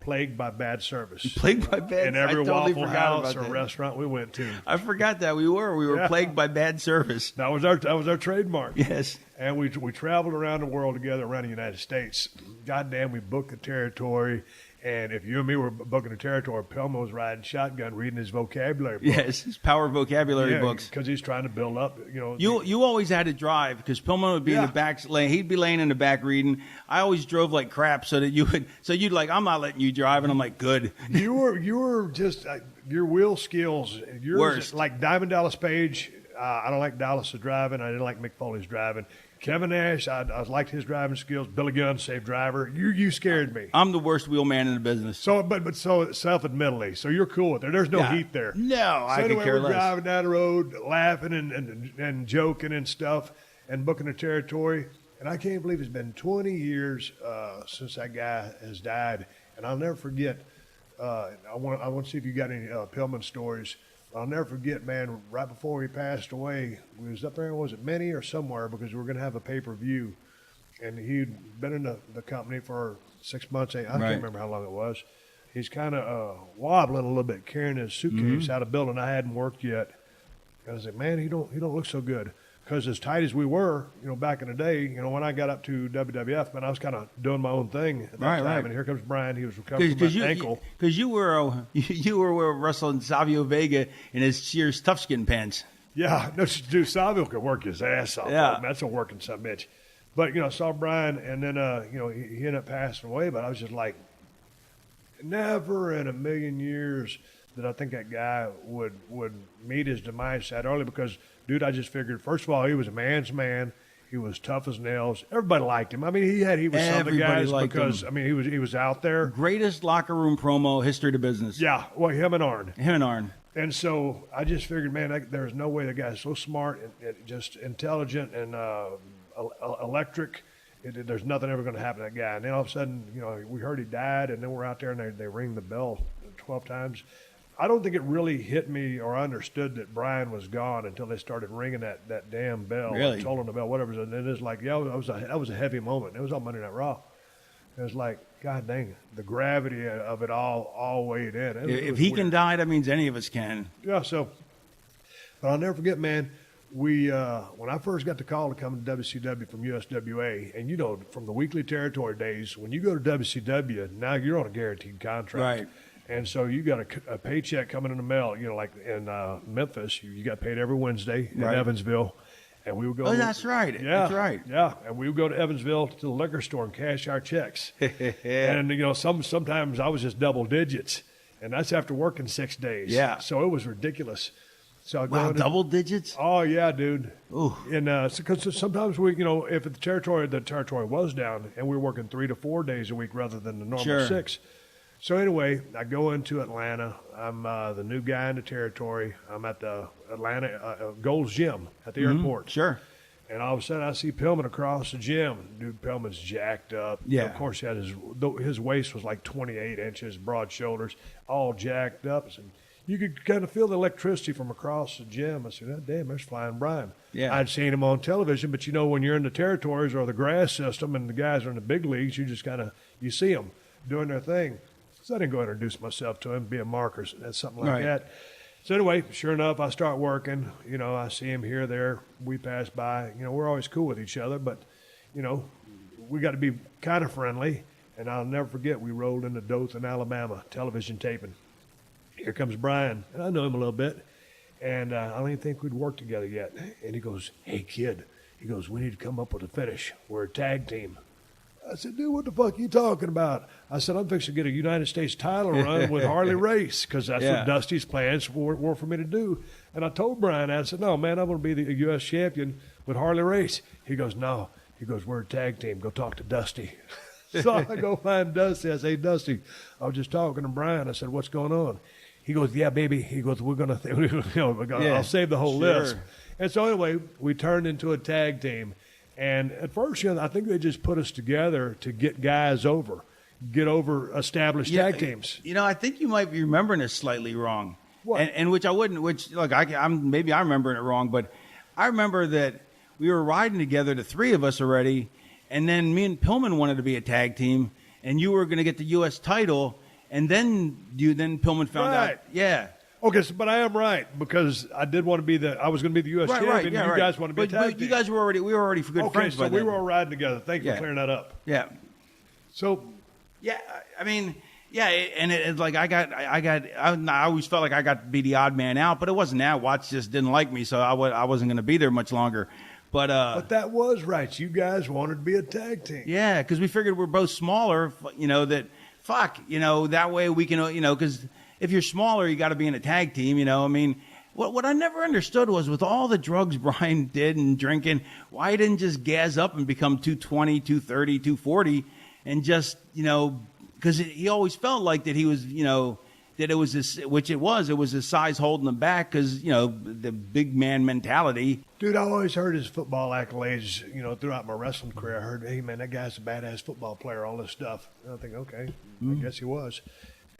plagued by bad service. Plagued by bad. In every I totally Waffle forgot House about or that. restaurant we went to. I forgot that we were Yeah. plagued by bad service. That was our trademark. Yes. And we traveled around the world together, around the United States. Goddamn, we booked the territory. And if you and me were booking the territory, Pillman was riding shotgun, reading his vocabulary book. Yes, his power vocabulary books. Because he's trying to build up, You always had to drive because Pillman would be in the back lane. He'd be laying in the back reading. I always drove like crap so that you'd like, I'm not letting you drive, and I'm like, good. You were just your wheel skills. Yours, Worst. like Diamond Dallas Page. I don't like Dallas' driving. I didn't like Mick Foley's driving. Kevin Nash, I liked his driving skills. Billy Gunn, safe driver. You scared me. I'm the worst wheel man in the business. So, but self-admittedly, so you're cool with it. There's no heat there. No, So I could anyway, care we're less. driving down the road, laughing and joking and stuff, and booking the territory. And I can't believe it's been 20 years since that guy has died. And I'll never forget. I want to see if you got any Pillman stories. I'll never forget, man, right before he passed away, we was up there, was it Minnie or somewhere, because we were going to have a pay-per-view. And he'd been in the company for 6 months. I can't remember how long it was. He's kind of wobbling a little bit, carrying his suitcase out of building. I hadn't worked yet. And I said, man, he don't look so good. Because as tight as we were, back in the day, when I got up to WWF, man, I was kind of doing my own thing at that time. Right. And here comes Brian. He was recovering from his ankle. Because you were wrestling Savio Vega in his Sears Toughskin pants. Yeah, no, dude, Savio could work his ass off. Yeah. Man, that's a working son of a bitch. But, I saw Brian, and then, he ended up passing away. But I was just like, never in a million years did I think that guy would meet his demise that early because, dude, I just figured, first of all, he was a man's man. He was tough as nails. Everybody liked him. I mean, he was some of the Everybody guys liked because, him. I mean, he was out there. Greatest locker room promo history to business. Yeah, well, him and Arn. And so I just figured, man, there's no way the guy's so smart and just intelligent and electric. There's nothing ever going to happen to that guy. And then all of a sudden, we heard he died, and then we're out there and they ring the bell 12 times. I don't think it really hit me or understood that Brian was gone until they started ringing that damn bell. Really? Tolling the bell, whatever. And it was like, that was a heavy moment. It was on Monday Night Raw. It was like, God dang it, the gravity of it all weighed in. if he can die, that means any of us can. Yeah, so, but I'll never forget, man, we when I first got the call to come to WCW from USWA, and from the weekly territory days, when you go to WCW, now you're on a guaranteed contract. Right. And so you got a paycheck coming in the mail, like in Memphis, you got paid every Wednesday in Evansville. And we would go. Oh, that's right. Yeah, That's right. Yeah, and we would go to Evansville to the liquor store and cash our checks. And sometimes I was just double digits, and that's after working 6 days. Yeah. So it was ridiculous. So I'd go Wow, into- double digits? Oh yeah, dude. Ooh. And because sometimes we, if the territory was down, and we were working 3 to 4 days a week rather than the normal Sure. 6. So anyway, I go into Atlanta. I'm the new guy in the territory. I'm at the Atlanta Gold's Gym at the airport. Sure. And all of a sudden, I see Pillman across the gym. Dude, Pillman's jacked up. Yeah. Of course, he had his waist was like 28 inches, broad shoulders, all jacked up. And you could kind of feel the electricity from across the gym. I said, oh, damn, there's Flying Brian. Yeah. I'd seen him on television, but when you're in the territories or the grass system and the guys are in the big leagues, you just you see them doing their thing. So I didn't go introduce myself to him, be a marker, something like Right. that. So anyway, sure enough, I start working. I see him here, there. We pass by. We're always cool with each other, but, we got to be kind of friendly. And I'll never forget, we rolled into Dothan, Alabama, television taping. Here comes Brian, and I know him a little bit. And I don't even think we'd worked together yet. And he goes, hey, kid. He goes, we need to come up with a finish. We're a tag team. I said, dude, what the fuck are you talking about? I said, I'm fixing to get a United States title run with Harley Race because that's what Dusty's plans were for me to do. And I told Brian, I said, no, man, I'm going to be the U.S. champion with Harley Race. He goes, no. He goes, we're a tag team. Go talk to Dusty. So I go find Dusty. I say, Dusty, I was just talking to Brian. I said, what's going on? He goes, yeah, baby. He goes, we're going to, I'll save the whole list. And so anyway, we turned into a tag team. And at first, I think they just put us together to get guys over, established tag teams. I think you might be remembering this slightly wrong. What? And which I wouldn't. Which look, I'm remembering it wrong, but I remember that we were riding together, the three of us already, and then me and Pillman wanted to be a tag team, and you were going to get the U.S. title, and then Pillman found out. Yeah. Okay, but I am right because I did want to be I was going to be the U.S. champion. Yeah, you guys want to be a tag team. You guys were already. We were already good friends. Okay, so we were all riding together. Thank you for clearing that up. Yeah. So. Yeah, I mean, it's like I always felt like I got to be the odd man out, but it wasn't that. Watts just didn't like me, so I wasn't going to be there much longer. But that was right. You guys wanted to be a tag team. Yeah, because we figured we're both smaller. That way we can, because if you're smaller, you got to be in a tag team. I mean, what I never understood was with all the drugs Brian did and drinking, why he didn't just gas up and become 220, 230, 240, and just because he always felt like that he was that it was his size holding him back because the big man mentality. Dude, I always heard his football accolades. Throughout my wrestling career, I heard, hey man, that guy's a badass football player. All this stuff. And I think, okay, I guess he was,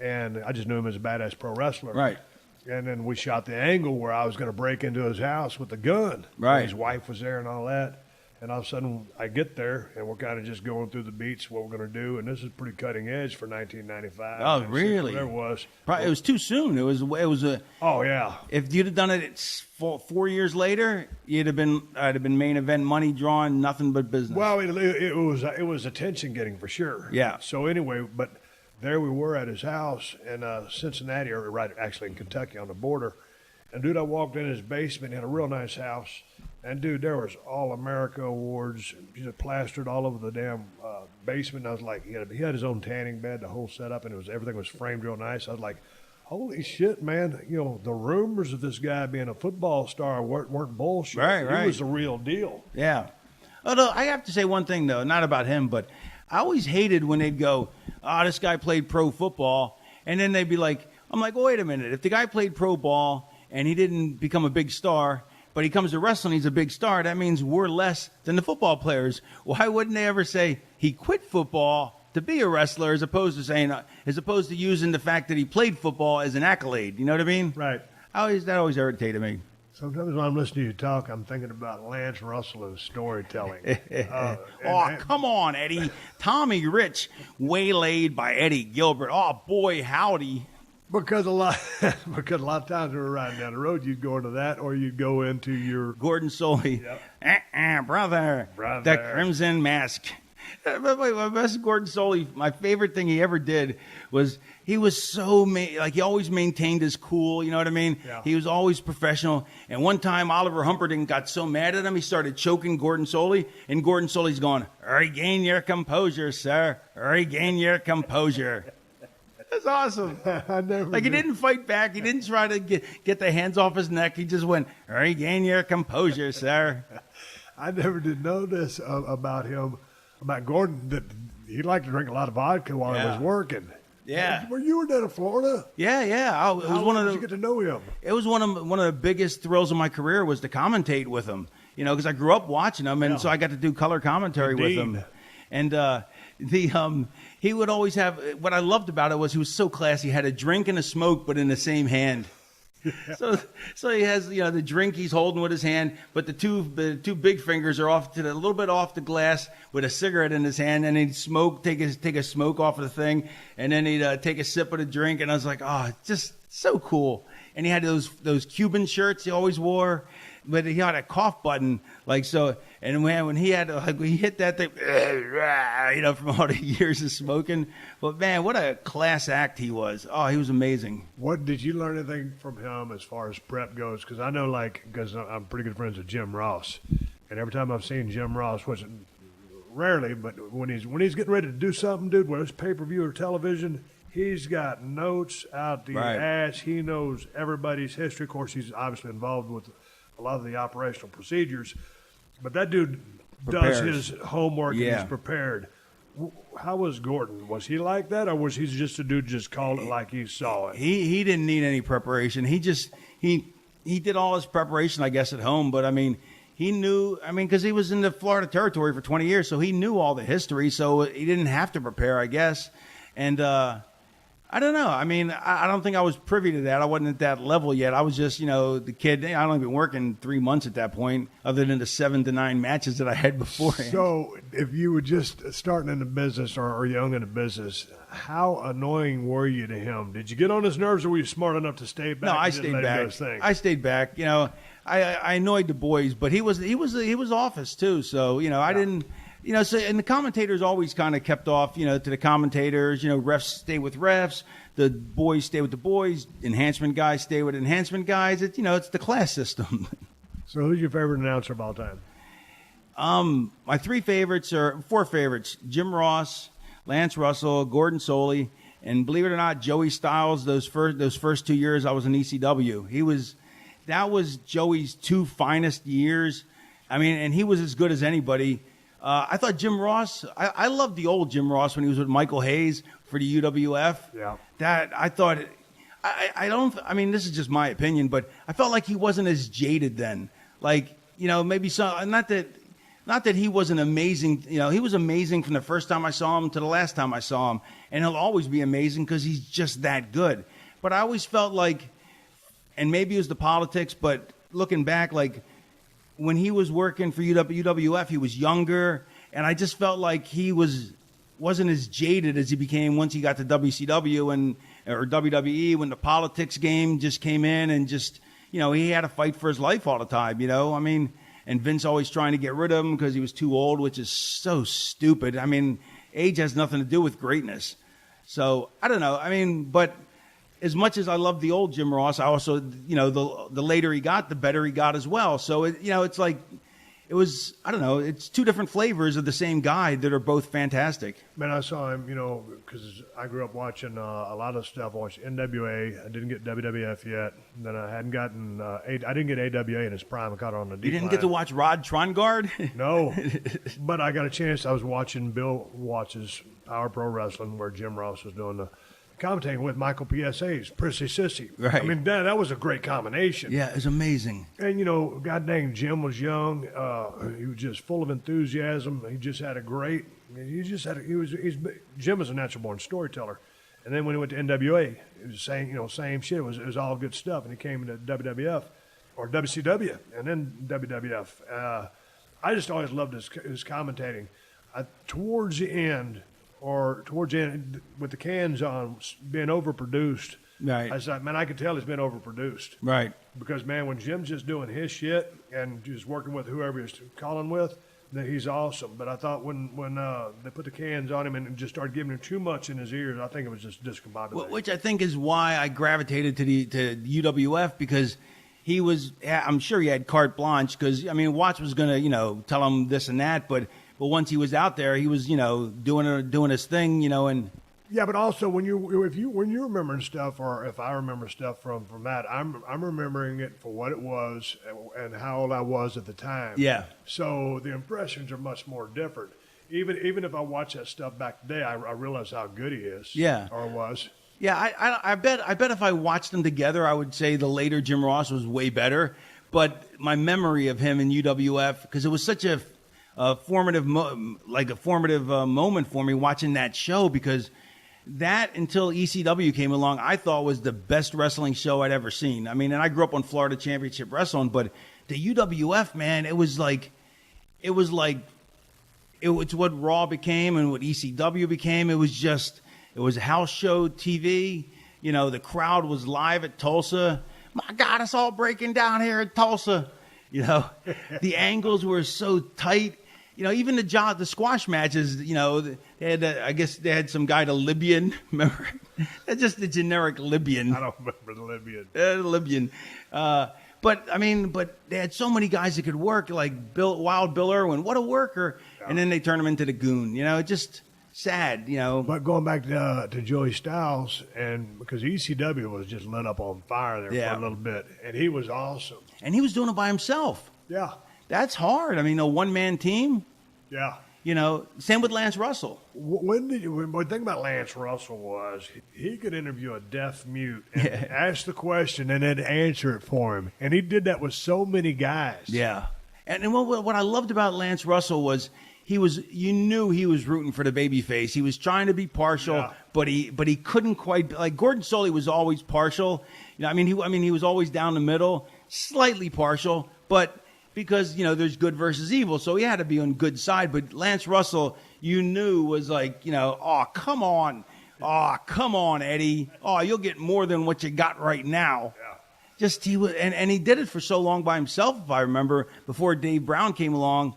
and I just knew him as a badass pro wrestler. Right. And then we shot the angle where I was going to break into his house with a gun. Right. And his wife was there and all that. And all of a sudden, I get there, and we're kind of just going through the beats, what we're going to do. And this is pretty cutting edge for 1995. Oh, really? There was. It was too soon. It was a. Oh yeah. If you'd have done it 4 years later, I'd have been main event money drawing, nothing but business. Well, it was attention getting for sure. Yeah. So anyway, but there we were at his house in Cincinnati, or right actually in Kentucky on the border. And dude, I walked in his basement. He had a real nice house. And, dude, there was All-America awards just plastered all over the damn basement. And I was like, he had his own tanning bed, the whole setup, and everything was framed real nice. I was like, holy shit, man. The rumors of this guy being a football star weren't bullshit. Right. He was the real deal. Yeah. Although I have to say one thing, though, not about him, but I always hated when they'd go, this guy played pro football. And then they'd be like, I'm like, well, wait a minute. If the guy played pro ball and he didn't become a big star, but he comes to wrestling, he's a big star, that means we're less than the football players. Why wouldn't they ever say he quit football to be a wrestler as opposed to using the fact that he played football as an accolade? You know what I mean? Right. That always irritated me. Sometimes when I'm listening to you talk, I'm thinking about Lance Russell and storytelling. Come on, Eddie. Tommy Rich waylaid by Eddie Gilbert. Oh, boy, howdy. Because a lot of times we were riding down the road, you'd go into that, or you'd go into your Gordon Soley. Yep. Brother, the Crimson Mask. My best Gordon Soley. My favorite thing he ever did was he was so he always maintained his cool. You know what I mean? Yeah. He was always professional. And one time Oliver Humperdinck got so mad at him, he started choking Gordon Soley, and Gordon Soley's going, "Regain your composure, sir. Regain your composure." That's awesome. He didn't fight back. He didn't try to get the hands off his neck. He just went, regain your composure, sir. I never did know this about him, about Gordon, that he liked to drink a lot of vodka while he was working. Yeah. You were down in Florida? Yeah. How did you get to know him? It was one of the biggest thrills of my career was to commentate with him. Because I grew up watching him, and so I got to do color commentary with him. And he would always have, what I loved about it was he was so classy. He had a drink and a smoke, but in the same hand. Yeah. So he has, the drink he's holding with his hand, but the two big fingers are off to a little bit off the glass with a cigarette in his hand, and he'd take a smoke off of the thing, and then he'd take a sip of the drink, and I was like, it's just so cool. And he had those Cuban shirts he always wore, but he had a cough button, like so. And when he had he hit that thing, from all the years of smoking. But man, what a class act he was! Oh, he was amazing. What did you learn anything from him as far as prep goes? Because I know, because I'm pretty good friends with Jim Ross, and every time I've seen Jim Ross, which rarely, but when he's getting ready to do something, dude, whether it's pay-per-view or television, he's got notes out the ass. He knows everybody's history. Of course, he's obviously involved with a lot of the operational procedures. But that dude does his homework and he's prepared. How was Gordon? Was he like that, or was he just a dude just called it like he saw it? He didn't need any preparation. He did all his preparation, I guess, at home. But, he knew, because he was in the Florida territory for 20 years, so he knew all the history, so he didn't have to prepare, I guess. And I don't know. I mean, I don't think I was privy to that. I wasn't at that level yet. I was just, the kid. I only been working 3 months at that point, other than the 7 to 9 matches that I had beforehand. So if you were just starting in the business or young in the business, how annoying were you to him? Did you get on his nerves, or were you smart enough to stay back? No, I and just stayed let him do back. his thing? I stayed back. I annoyed the boys, but he was office too. So I didn't. So and the commentators always kind of kept off. To the commentators. Refs stay with refs. The boys stay with the boys. Enhancement guys stay with enhancement guys. It's the class system. So who's your favorite announcer of all time? My 4 favorites: Jim Ross, Lance Russell, Gordon Soley, and believe it or not, Joey Styles. Those first 2 years I was in ECW, that was Joey's 2 finest years. I mean, and he was as good as anybody. I thought Jim Ross. I loved the old Jim Ross when he was with Michael Hayes for the UWF. Yeah. That I thought. I mean, this is just my opinion, but I felt like he wasn't as jaded then. Like, maybe some. Not that he wasn't amazing. He was amazing from the first time I saw him to the last time I saw him, and he'll always be amazing because he's just that good. But I always felt like, and maybe it was the politics, but looking back, like, when he was working for UWF, he was younger, and I just felt like he wasn't as jaded as he became once he got to WCW or WWE, when the politics game just came in and just, he had to fight for his life all the time, I mean, and Vince always trying to get rid of him because he was too old, which is so stupid. I mean, age has nothing to do with greatness. So, I don't know. I mean, but as much as I love the old Jim Ross, I also, the later he got, the better he got as well. So, it's like, it was, I don't know, it's 2 different flavors of the same guy that are both fantastic. Man, I saw him, because I grew up watching a lot of stuff. I watched NWA. I didn't get WWF yet. Then I hadn't gotten, I didn't get AWA in his prime. I caught it on the decline. You didn't get to watch Rod Trongard? No, but I got a chance. I was watching Bill Watts's Power Pro Wrestling, where Jim Ross was doing the commentating with Michael PSA's Prissy Sissy. Right. I mean, that was a great combination. Yeah, it was amazing. And, God dang, Jim was young. He was just full of enthusiasm. He just had Jim was a natural born storyteller. And then when he went to NWA, it was the same shit. It was all good stuff. And he came into WWF or WCW and then WWF. I just always loved his commentating. Towards the end, with the cans on, being overproduced. Right. I said, man, I could tell he's been overproduced. Right. Because, man, when Jim's just doing his shit and just working with whoever he's calling with, then he's awesome. But I thought when they put the cans on him and just started giving him too much in his ears, I think it was just discombobulated. Which I think is why I gravitated to UWF, because he was, I'm sure he had carte blanche, because, I mean, Watts was going to, tell him this and that, but once he was out there, he was, doing his thing, and. Yeah, but also when you're remembering stuff, or if I remember stuff from that, I'm remembering it for what it was and how old I was at the time. Yeah. So the impressions are much more different. Even if I watch that stuff back today, I realize how good he is. Yeah. Or was. Yeah, I bet if I watched them together, I would say the later Jim Ross was way better. But my memory of him in UWF, because it was such a formative moment for me watching that show, because that, until ECW came along, I thought was the best wrestling show I'd ever seen. I mean, and I grew up on Florida Championship Wrestling, but the UWF, man, it's what Raw became and what ECW became. It was a house show TV. The crowd was live at Tulsa. My God, it's all breaking down here at Tulsa. The angles were so tight. Even the squash matches, they had, I guess they had some guy, the Libyan, remember? Just the generic Libyan. I don't remember the Libyan. The Libyan. But they had so many guys that could work, like Wild Bill Irwin. What a worker. Yeah. And then they turn him into the Goon. Just sad, But going back to Joey Styles, and because ECW was just lit up on fire there for a little bit, and he was awesome. And he was doing it by himself. Yeah. That's hard. I mean, a one-man team. Yeah. Same with Lance Russell. The thing about Lance Russell was he could interview a deaf mute and ask the question and then answer it for him. And he did that with so many guys. Yeah. And what I loved about Lance Russell was you knew he was rooting for the babyface. He was trying to be partial, but he couldn't quite, like Gordon Soley was always partial. He was always down the middle, slightly partial, but because, there's good versus evil, so he had to be on good side. But Lance Russell, you knew, was like, oh, come on. Oh, come on, Eddie. Oh, you'll get more than what you got right now. Yeah. Just he was, and he did it for so long by himself, if I remember, before Dave Brown came along,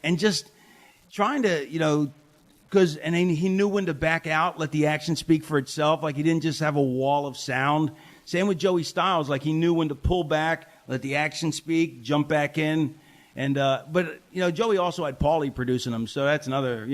and just trying to, and he knew when to back out, let the action speak for itself. Like, he didn't just have a wall of sound. Same with Joey Styles. Like, he knew when to pull back, let the action speak, jump back in. And but Joey also had Paulie producing him, so that's another,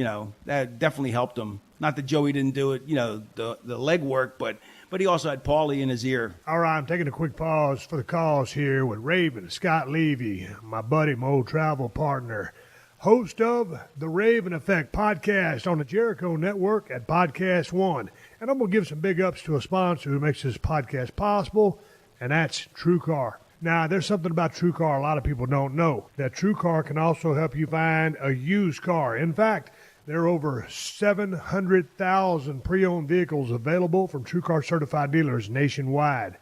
that definitely helped him. Not that Joey didn't do it, the leg work, but he also had Paulie in his ear. All right, I'm taking a quick pause for the calls here with Raven Scott Levy, my buddy, my old travel partner, host of the Raven Effect podcast on the Jericho Network at Podcast One. And I'm going to give some big ups to a sponsor who makes this podcast possible, and that's TrueCar. Now, there's something about TrueCar a lot of people don't know, that TrueCar can also help you find a used car. In fact, there are over 700,000 pre-owned vehicles available from TrueCar certified dealers nationwide.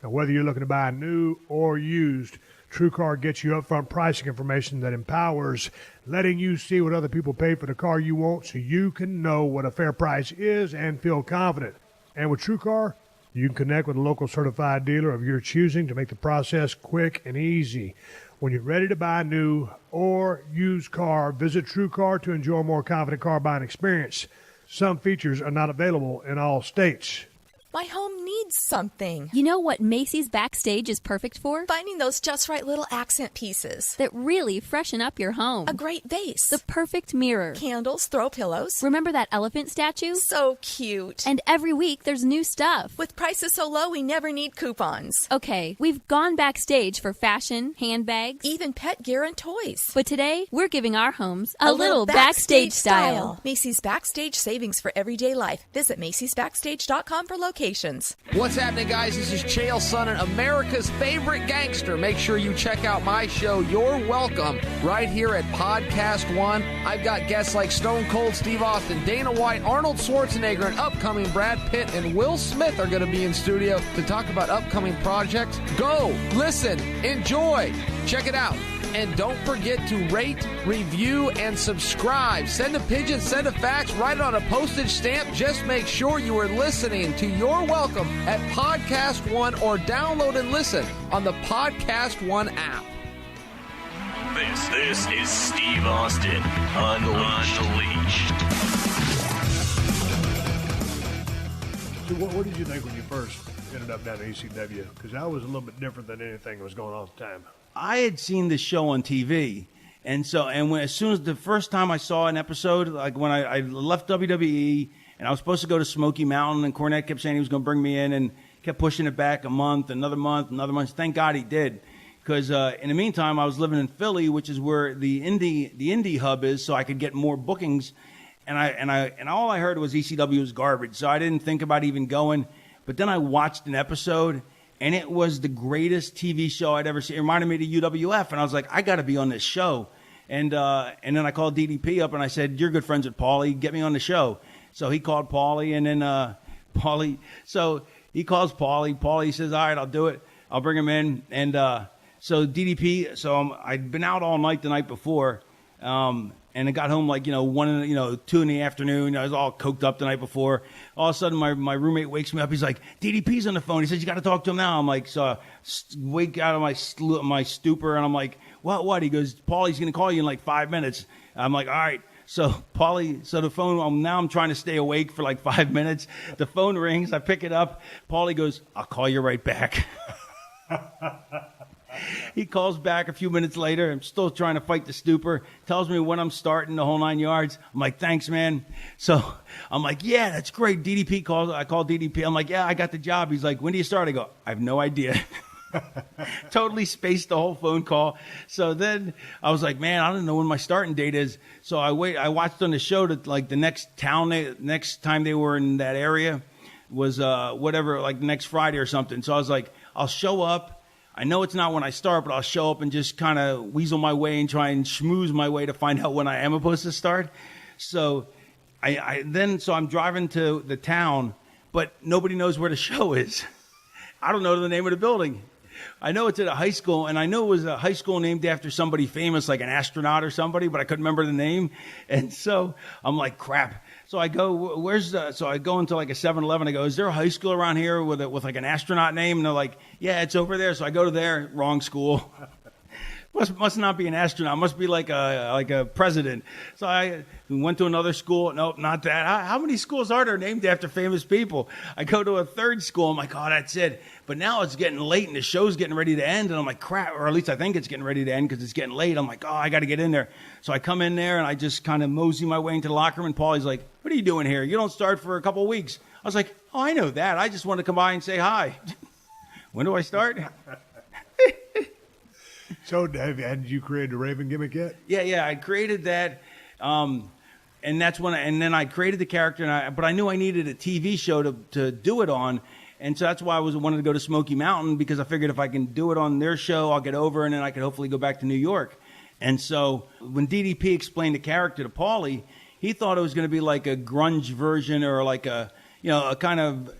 Now, whether you're looking to buy new or used, TrueCar gets you upfront pricing information that empowers letting you see what other people pay for the car you want so you can know what a fair price is and feel confident. And with TrueCar, you can connect with a local certified dealer of your choosing to make the process quick and easy. When you're ready to buy a new or used car, visit TrueCar to enjoy a more confident car buying experience. Some features are not available in all states. My home needs something. You know what Macy's Backstage is perfect for? Finding those just right little accent pieces that really freshen up your home. A great vase. The perfect mirror. Candles, throw pillows. Remember that elephant statue? So cute. And every week there's new stuff. With prices so low, we never need coupons. Okay, we've gone backstage for fashion, handbags, even pet gear and toys. But today, we're giving our homes a little backstage style. Macy's Backstage savings for everyday life. Visit Macy'sBackstage.com for locations. What's happening, guys? This is Chael Sonnen, America's favorite gangster. Make sure you check out my show, You're Welcome, right here at Podcast One. I've got guests like Stone Cold Steve Austin, Dana White, Arnold Schwarzenegger, and upcoming Brad Pitt and Will Smith are going to be in studio to talk about upcoming projects. Go, listen, enjoy, check it out. And don't forget to rate, review, and subscribe. Send a pigeon, send a fax, write it on a postage stamp. Just make sure you are listening to Your Welcome at Podcast One or download and listen on the Podcast One app. This is Steve Austin Unleashed. So what did you think when you first ended up down at ECW? Because that was a little bit different than anything that was going on at the time. I had seen this show on TV, and as soon as the first time I saw an episode, like when I left WWE, and I was supposed to go to Smoky Mountain, and Cornette kept saying he was going to bring me in, and kept pushing it back a month, another month, another month. Thank God he did, because in the meantime, I was living in Philly, which is where the indie hub is, so I could get more bookings, and all I heard was ECW was garbage, so I didn't think about even going. But then I watched an episode. And it was the greatest TV show I'd ever seen. It reminded me of UWF. And I was like, I got to be on this show. And then I called DDP up and I said, you're good friends with Paulie. Get me on the show. So he called Paulie. And then he calls Paulie. Paulie says, all right, I'll do it. I'll bring him in. And so DDP, I'd been out all night the night before. And I got home like, 2 in the afternoon. I was all coked up the night before. All of a sudden, my roommate wakes me up. He's like, DDP's on the phone. He says, you got to talk to him now. I'm like, so I wake out of my stupor, and I'm like, what? He goes, Paulie's going to call you in like 5 minutes. I'm like, all right. So the phone, now I'm trying to stay awake for like 5 minutes. The phone rings. I pick it up. Paulie goes, I'll call you right back. He calls back a few minutes later. I'm still trying to fight the stupor. Tells me when I'm starting, the whole 9 yards. I'm like, thanks, man. So I'm like, yeah, that's great. DDP calls. I call DDP. I'm like, yeah, I got the job. He's like, when do you start? I go, I have no idea. Totally spaced the whole phone call. So then I was like, man, I don't know when my starting date is. So I watched on the show that like the next time they were in that area was like next Friday or something. So I was like, I'll show up. I know it's not when I start, but I'll show up and just kind of weasel my way and try and schmooze my way to find out when I am supposed to start. So So I'm driving to the town, but nobody knows where the show is. I don't know the name of the building. I know it's at a high school, and I know it was a high school named after somebody famous, like an astronaut or somebody, but I couldn't remember the name. And so I'm like, crap. So I go, so I go into like a 7-Eleven. I go, is there a high school around here with like an astronaut name? And they're like, yeah, it's over there. So I go to there, wrong school. Must not be an astronaut. Must be like a president. So I went to another school. Nope, not that. How many schools are there named after famous people? I go to a third school. I'm like, oh, that's it. But now it's getting late and the show's getting ready to end. And I'm like, crap. Or at least I think it's getting ready to end because it's getting late. I'm like, oh, I got to get in there. So I come in there and I just kind of mosey my way into the locker room. And Paulie's like, what are you doing here? You don't start for a couple of weeks. I was like, oh, I know that. I just want to come by and say hi. When do I start? So, had you created the Raven gimmick yet? Yeah, I created that, and that's when. And then I created the character, but I knew I needed a TV show to do it on, and so that's why I wanted to go to Smoky Mountain, because I figured if I can do it on their show, I'll get over, and then I could hopefully go back to New York. And so when DDP explained the character to Paulie, he thought it was going to be like a grunge version or like a kind of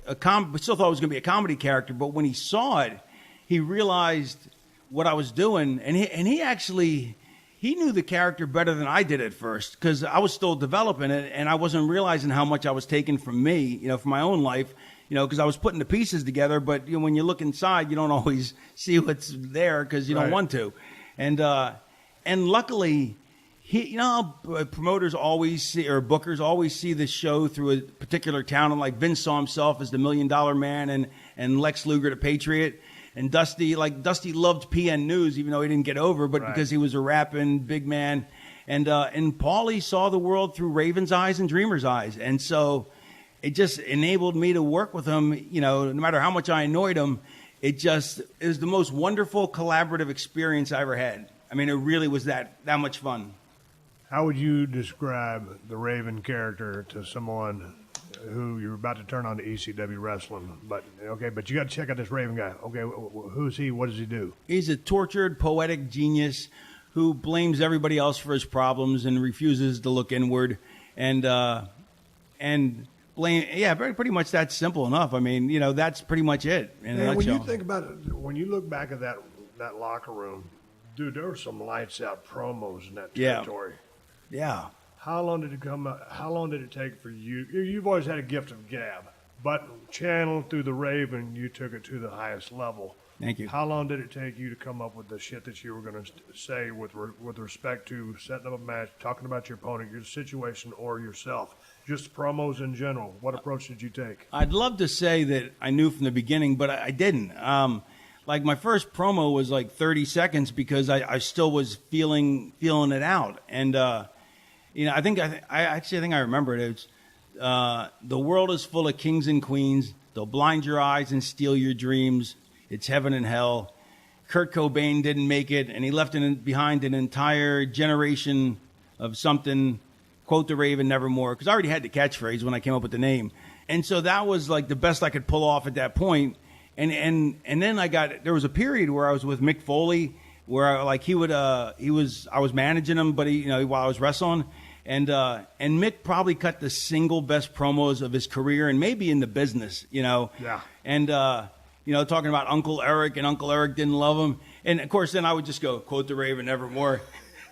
still thought it was going to be a comedy character, but when he saw it, he realized what I was doing, and he knew the character better than I did at first, because I was still developing it, and I wasn't realizing how much I was taking from me, from my own life, because I was putting the pieces together. But when you look inside, you don't always see what's there because you don't want to, and luckily, promoters always see, or bookers always see the show through a particular town, and like Vince saw himself as the $1 Million Man, and Lex Luger the Patriot. And Dusty loved PN News, even though he didn't get over, but because he was a rapping big man. And Paulie saw the world through Raven's eyes and Dreamer's eyes. And so it just enabled me to work with him, no matter how much I annoyed him. It was the most wonderful collaborative experience I ever had. I mean, it really was that much fun. How would you describe the Raven character to someone who you're about to turn on to ECW wrestling, but you got to check out this Raven guy. Okay, who's he? What does he do? He's a tortured, poetic genius who blames everybody else for his problems and refuses to look inward, and blame. Yeah, pretty much that's simple enough. I mean, that's pretty much it in a nutshell. When you think about it, when you look back at that locker room, dude, there were some lights out promos in that territory. Yeah. How long did it come up? How long did it take for you? You've always had a gift of gab, but channeled through the Raven, you took it to the highest level. Thank you. How long did it take you to come up with the shit that you were going to say with respect to setting up a match, talking about your opponent, your situation, or yourself? Just promos in general. What approach did you take? I'd love to say that I knew from the beginning, but I didn't. Like my first promo was like 30 seconds because I still was feeling it out, and. I think I remember it. It's the world is full of kings and queens. They'll blind your eyes and steal your dreams. It's heaven and hell. Kurt Cobain didn't make it, and he left behind an entire generation of something. Quote the Raven, nevermore. Because I already had the catchphrase when I came up with the name, and so that was like the best I could pull off at that point. And then there was a period where I was with Mick Foley, where I was managing him, but while I was wrestling. And Mick probably cut the single best promos of his career and maybe in the business, Yeah. And, talking about Uncle Eric, and Uncle Eric didn't love him. And, of course, then I would just go, quote the Raven, nevermore.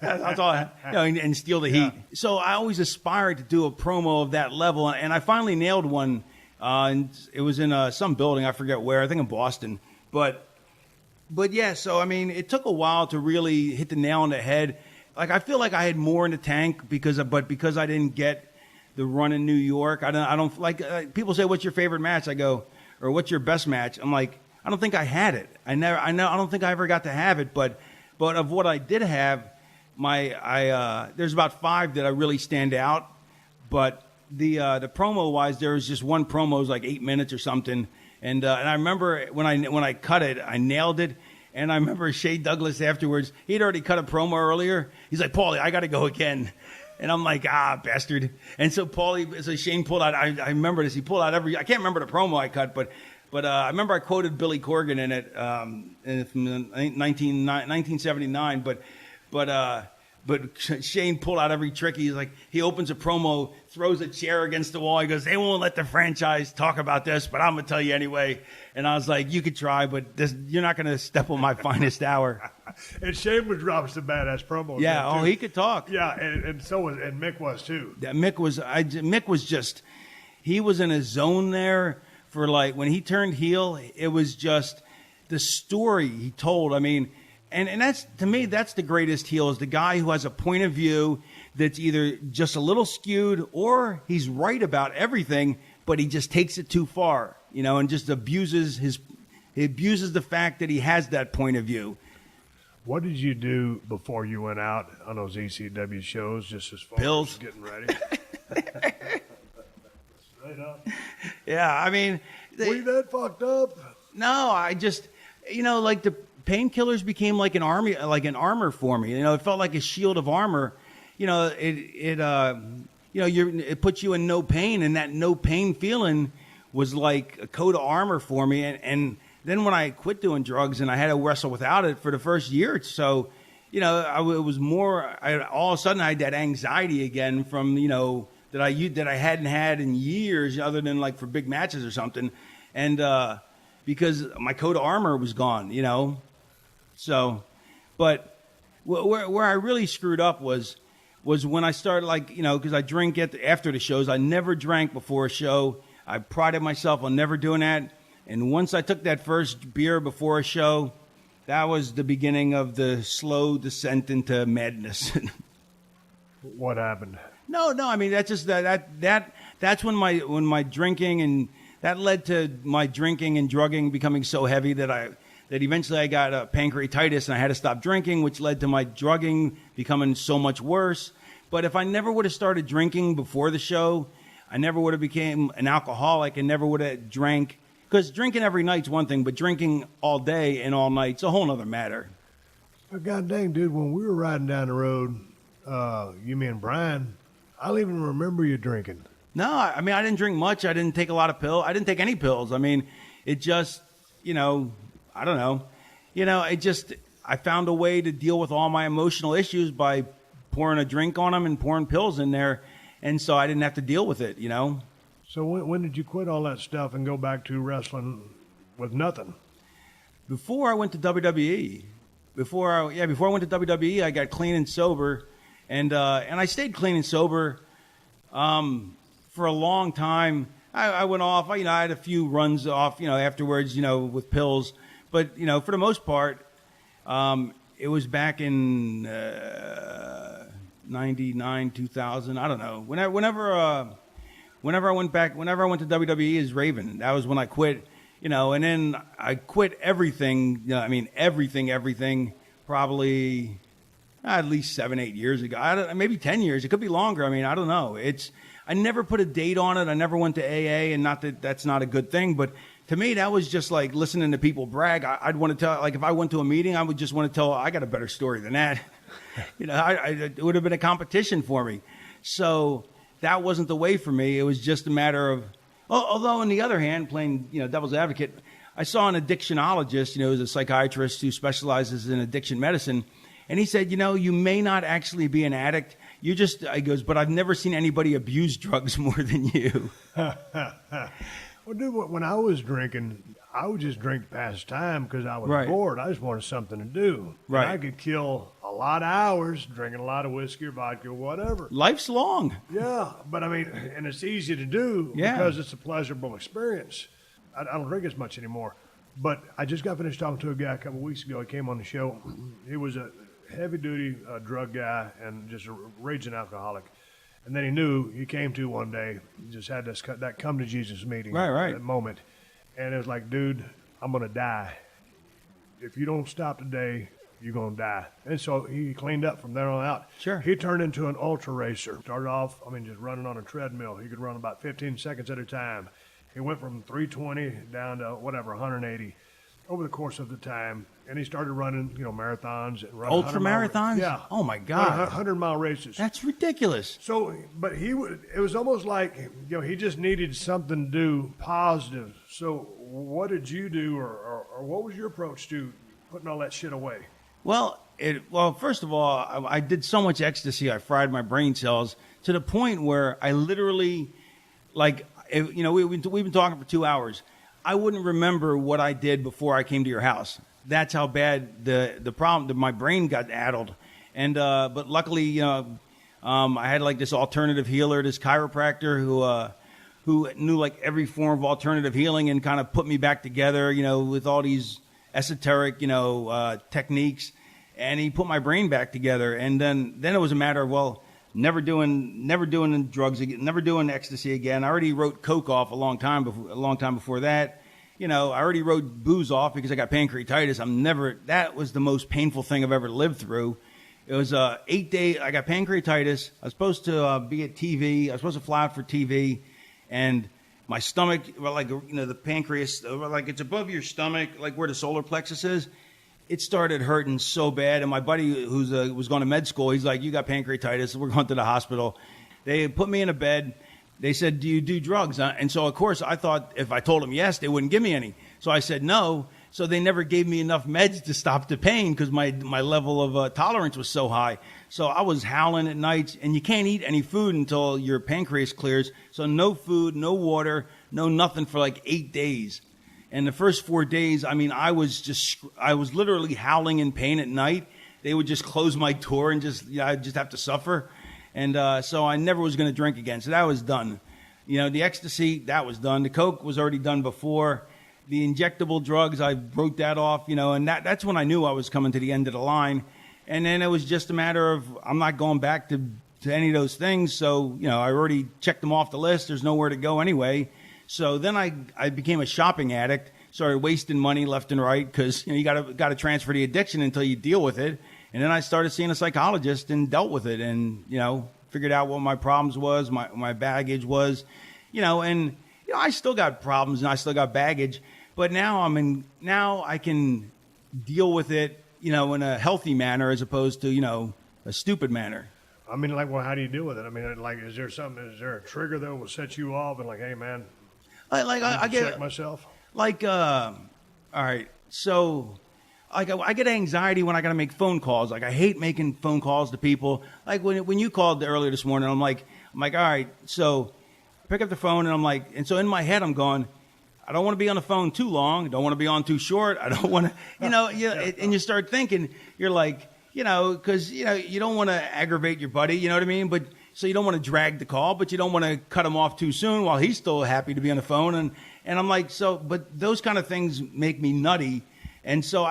That's all, and steal the heat. So I always aspired to do a promo of that level, and I finally nailed one. And it was in some building, I forget where, I think in Boston. But yeah, so, I mean, it took a while to really hit the nail on the head. Like, I feel like I had more in the tank because I didn't get the run in New York. I don't like people say, what's your favorite match? I go, or what's your best match? I'm like, I don't think I had it. I don't think I ever got to have it. But of what I did have, there's about 5 that I really stand out. But the promo wise, there was just one promo, it was like 8 minutes or something. And I remember when I cut it, I nailed it. And I remember Shea Douglas afterwards, he'd already cut a promo earlier. He's like, Paulie, I got to go again. And I'm like, bastard. And so Shane pulled out, I remember this, he pulled out I can't remember the promo I cut, but I remember I quoted Billy Corgan in it from 1979. But But Shane pulled out every trick. He's like, he opens a promo, throws a chair against the wall. He goes, they won't let the franchise talk about this, but I'm going to tell you anyway. And I was like, you could try, but you're not going to step on my finest hour. And Shane was dropping some badass promos. Yeah, he could talk. Yeah, and so was, and Mick was too. Yeah, Mick was just, he was in a zone there for like, when he turned heel, it was just the story he told. I mean, and that's, to me, that's the greatest heel, is the guy who has a point of view that's either just a little skewed or he's right about everything, but he just takes it too far, and just abuses the fact that he has that point of view. What did you do before you went out on those ECW shows, just as far Pills. as getting ready? Straight up. Yeah, I mean... Were you that fucked up? No, I just, like the painkillers became like an armor for me. It felt like a shield of armor. It puts you in no pain, and that no pain feeling was like a coat of armor for me. And then when I quit doing drugs and I had to wrestle without it for the first year or so, it was more. All of a sudden I had that anxiety again from that I hadn't had in years, other than like for big matches or something, and because my coat of armor was gone, So, but where I really screwed up was when I started, because I drink after the shows. I never drank before a show. I prided myself on never doing that. And once I took that first beer before a show, that was the beginning of the slow descent into madness. What happened? No. I mean, that's just that's when my drinking, and that led to my drinking and drugging becoming so heavy that eventually I got pancreatitis and I had to stop drinking, which led to my drugging becoming so much worse. But if I never would have started drinking before the show, I never would have became an alcoholic and never would have drank. Because drinking every night's one thing, but drinking all day and all night's a whole other matter. But God dang, dude, when we were riding down the road, you, me, and Brian, I don't even remember you drinking. No, I mean, I didn't drink much. I didn't take a lot of pills. I didn't take any pills. I mean, it just, I don't know. I found a way to deal with all my emotional issues by pouring a drink on them and pouring pills in there. And so I didn't have to deal with it, So when did you quit all that stuff and go back to wrestling with nothing? Before I went to WWE. Before I went to WWE, I got clean and sober. And I stayed clean and sober for a long time. I went off, I had a few runs off, afterwards, with pills. But, for the most part, it was back in 99, 2000. I don't know. Whenever I went to WWE as Raven, that was when I quit, and then I quit everything. Everything probably at least 7-8 years ago. Maybe 10 years. It could be longer. I don't know. I never put a date on it. I never went to AA, and not that that's not a good thing, but to me, that was just like listening to people brag. I'd want to tell, like if I went to a meeting, I would just want to tell, I got a better story than that. It would have been a competition for me. So that wasn't the way for me. It was just a matter of, although on the other hand, playing, devil's advocate, I saw an addictionologist, who's a psychiatrist who specializes in addiction medicine. And he said, you may not actually be an addict. He goes, but I've never seen anybody abuse drugs more than you. Well, dude, when I was drinking, I would just drink past time because I was bored. I just wanted something to do. Right. And I could kill a lot of hours drinking a lot of whiskey or vodka or whatever. Life's long. Yeah, but and it's easy to do because it's a pleasurable experience. I don't drink as much anymore. But I just got finished talking to a guy a couple of weeks ago. He came on the show. He was a heavy-duty drug guy and just a raging alcoholic. And then he came to one day, just had that come to Jesus meeting. Right. That moment. And it was like, dude, I'm going to die. If you don't stop today, you're going to die. And so he cleaned up from there on out. Sure. He turned into an ultra racer. Started off, just running on a treadmill. He could run about 15 seconds at a time. He went from 320 down to 180 over the course of the time. And he started running, marathons. And running ultra marathons? Yeah. Oh, my God. 100-mile races. That's ridiculous. So, but it was almost like, he just needed something to do positive. So what did you do or what was your approach to putting all that shit away? Well, first of all, I did so much ecstasy, I fried my brain cells to the point where I literally, we've been talking for 2 hours. I wouldn't remember what I did before I came to your house. That's how bad the problem. My brain got addled, and but luckily, I had like this alternative healer, this chiropractor who knew like every form of alternative healing and kind of put me back together, with all these esoteric, techniques, and he put my brain back together. And then it was a matter of, never doing drugs again, never doing ecstasy again. I already wrote coke off a long time before that. I already wrote booze off because I got pancreatitis. That was the most painful thing I've ever lived through. It was 8 days. I got pancreatitis. I was supposed to be at TV. I was supposed to fly out for TV, and my stomach, the pancreas, like it's above your stomach, like where the solar plexus is. It started hurting so bad, and my buddy who was going to med school, he's like, "You got pancreatitis. We're going to the hospital." They put me in a bed. They said, "Do you do drugs?" And so, of course, I thought if I told them yes, they wouldn't give me any. So I said no. So they never gave me enough meds to stop the pain because my level of tolerance was so high. So I was howling at nights, and you can't eat any food until your pancreas clears. So no food, no water, no nothing for like 8 days. And the first 4 days, I was literally howling in pain at night. They would just close my door and I'd just have to suffer. And so I never was going to drink again. So that was done. The ecstasy, that was done. The coke was already done before. The injectable drugs, I wrote that off, and that's when I knew I was coming to the end of the line. And then it was just a matter of I'm not going back to any of those things. So, I already checked them off the list. There's nowhere to go anyway. So then I became a shopping addict, started wasting money left and right because, you got to transfer the addiction until you deal with it. And then I started seeing a psychologist and dealt with it and, figured out what my problems was, my baggage was, and I still got problems and I still got baggage, but now I can deal with it, in a healthy manner as opposed to, a stupid manner. How do you deal with it? Is there a trigger that will set you off and hey, man, I check myself? All right. So I get anxiety when I got to make phone calls. I hate making phone calls to people. Like when you called earlier this morning, I'm like, all right, so pick up the phone and and so in my head, I'm going, I don't want to be on the phone too long. I don't want to be on too short. I don't want to, and you start thinking, you're like, because, you don't want to aggravate your buddy, you know what I mean? But so you don't want to drag the call, but you don't want to cut him off too soon while he's still happy to be on the phone. And I'm like, but those kind of things make me nutty. And so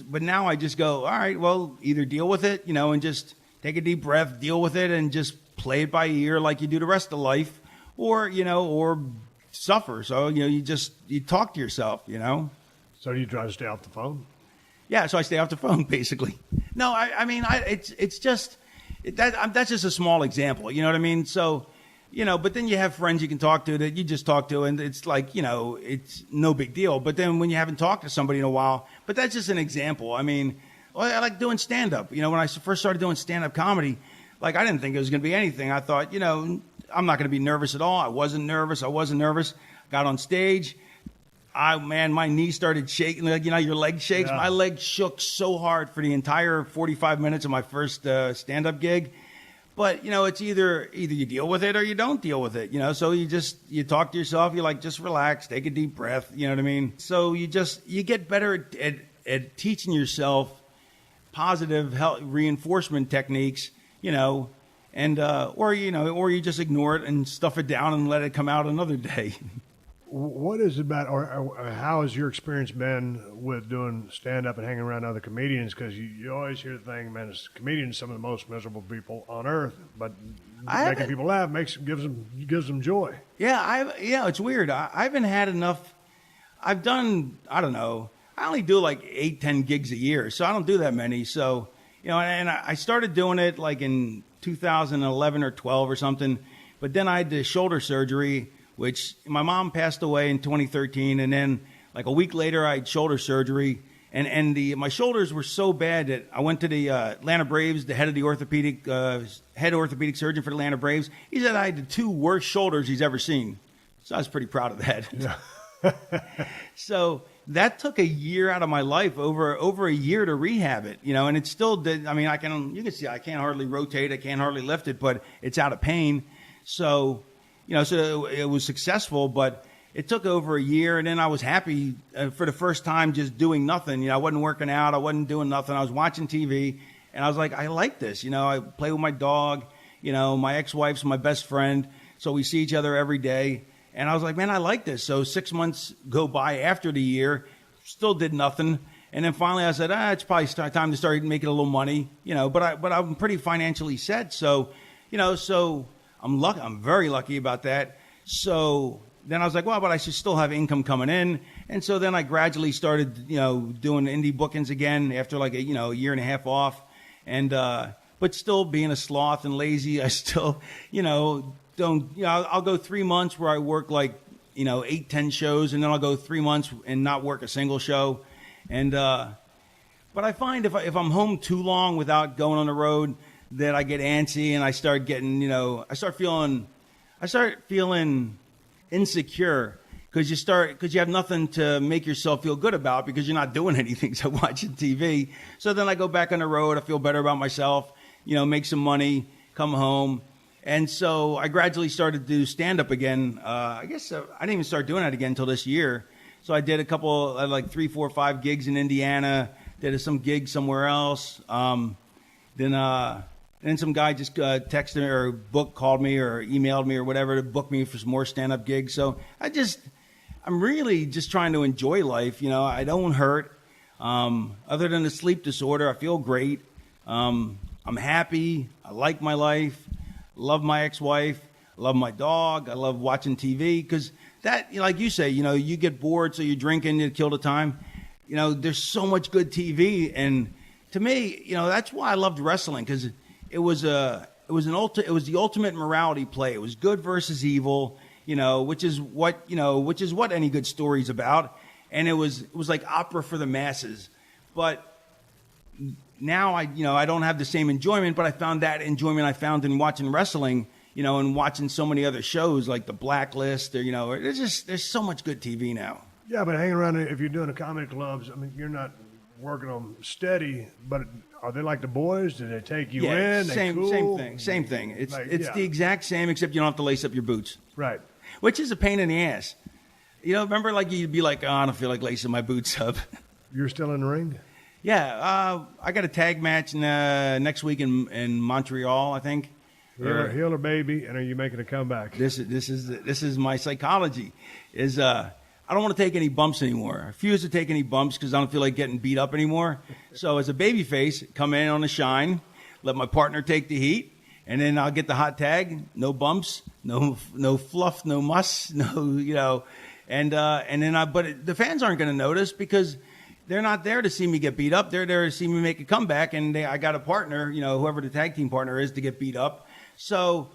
but now I just go, all right, well, either deal with it, and just take a deep breath, deal with it, and just play it by ear like you do the rest of life, or suffer. So, you talk to yourself, So do you try to stay off the phone? Yeah, so I stay off the phone, basically. No, it's just, that's just a small example, you know what I mean? So, but then you have friends you can talk to that you just talk to, and it's like, it's no big deal. But then when you haven't talked to somebody in a while, but that's just an example. I like doing stand-up. When I first started doing stand-up comedy, I didn't think it was going to be anything. I thought, I'm not going to be nervous at all. I wasn't nervous. Got on stage. My knee started shaking. Your leg shakes. Yeah. My leg shook so hard for the entire 45 minutes of my first stand-up gig. But, it's either you deal with it or you don't deal with it, So you talk to yourself. You're like, just relax, take a deep breath. You know what I mean? So you get better at teaching yourself positive reinforcement techniques, and or you just ignore it and stuff it down and let it come out another day. What is it about, or how has your experience been with doing stand-up and hanging around other comedians? Because you always hear the thing, man, comedians are some of the most miserable people on earth, but making people laugh gives them joy. Yeah, it's weird. I haven't had enough. I've done, I don't know, I only do 8-10 gigs a year, so I don't do that many. So, and I started doing it in 2011 or 12 or something, but then I had the shoulder surgery, which my mom passed away in 2013, and then a week later I had shoulder surgery, and my shoulders were so bad that I went to the Atlanta Braves, the head orthopedic surgeon for the Atlanta Braves. He said I had the 2 worst shoulders he's ever seen, so I was pretty proud of that. Yeah. So that took a year out of my life, over a year to rehab it, and it still did. I mean, you can see I can't hardly rotate, I can't hardly lift it, but it's out of pain. So, so it was successful, but it took over a year, and then I was happy for the first time just doing nothing. I wasn't working out, I wasn't doing nothing. I was watching TV, and I was like, I like this. I play with my dog. My ex-wife's my best friend, so we see each other every day. And I was like, man, I like this. So 6 months go by after the year, still did nothing. And then finally I said, it's probably time to start making a little money, but I'm pretty financially set. So, so I'm very lucky about that. So then I was like, well, but I should still have income coming in. And so then I gradually started, doing indie bookings again after like a year and a half off. And, but still being a sloth and lazy, I still, I'll go 3 months where I work like, 8-10 shows, and then I'll go 3 months and not work a single show. And, but I find if I'm home too long without going on the road, that I get antsy and I start getting, I start feeling insecure because you have nothing to make yourself feel good about because you're not doing anything. So watching TV. So then I go back on the road. I feel better about myself, make some money, come home. And so I gradually started to do stand-up again. I guess I didn't even start doing that again until this year. So I did a couple, like 3, 4, 5 gigs in Indiana, did some gigs somewhere else. Then some guy just texted me or called me or emailed me or whatever to book me for some more stand-up gigs. So I'm really just trying to enjoy life. I don't hurt. Other than the sleep disorder, I feel great. I'm happy. I like my life. Love my ex-wife. Love my dog. I love watching TV because that, like you say, you get bored, so you're drinking to kill the time. There's so much good TV, and to me, that's why I loved wrestling because it was the ultimate morality play. It was good versus evil, which is what any good story's about, and it was like opera for the masses, but. Now I don't have the same enjoyment, but I found that enjoyment I found in watching wrestling, and watching so many other shows like The Blacklist, or there's so much good TV now. Yeah, but hanging around, if you're doing the comedy clubs, I mean, you're not working them steady, but are they like The Boys? Do they take you in? Same thing. It's the exact same, except you don't have to lace up your boots. Right. Which is a pain in the ass. Remember, like you'd be like, oh, I don't feel like lacing my boots up. You're still in the ring? Yeah, I got a tag match next week in Montreal, I think. Heel or baby, and are you making a comeback? This is my psychology. I don't want to take any bumps anymore. I refuse to take any bumps because I don't feel like getting beat up anymore. So as a baby face, come in on the shine, let my partner take the heat, and then I'll get the hot tag. No bumps, no fluff, no muss, no and then but the fans aren't going to notice because. They're not there to see me get beat up. They're there to see me make a comeback, and I got a partner, whoever the tag team partner is, to get beat up. So,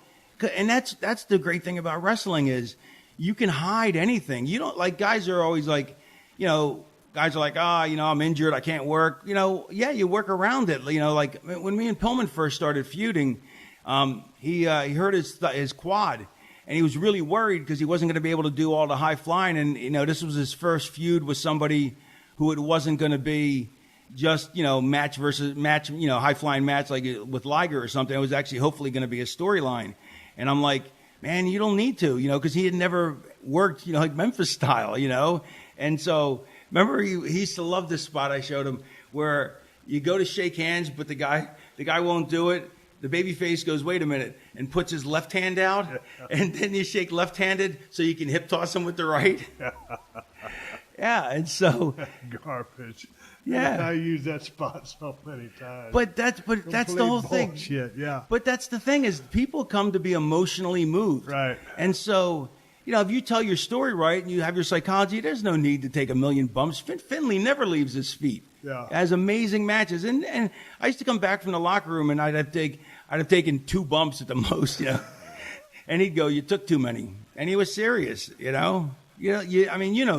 and that's the great thing about wrestling is you can hide anything. You don't like guys are always like, guys are like, I'm injured, I can't work. You work around it. Like when me and Pillman first started feuding, he hurt his quad. And he was really worried because he wasn't going to be able to do all the high flying. And, this was his first feud with somebody who it wasn't going to be just, match versus match, high flying match like with Liger or something. It was actually hopefully going to be a storyline. And I'm like, man, you don't need to, because he had never worked, like Memphis style, And so remember he used to love this spot I showed him where you go to shake hands, but the guy won't do it. The babyface goes, wait a minute, and puts his left hand out, and then you shake left-handed so you can hip toss him with the right. Yeah, and so garbage. Yeah, I use that spot so many times. But that's the whole thing. Yeah. But that's the thing is people come to be emotionally moved. Right. And so, if you tell your story right and you have your psychology, there's no need to take a million bumps. Finley never leaves his feet. Yeah. Has amazing matches. And I used to come back from the locker room and I'd have taken 2 bumps at the most, And he'd go, "You took too many." And he was serious, you know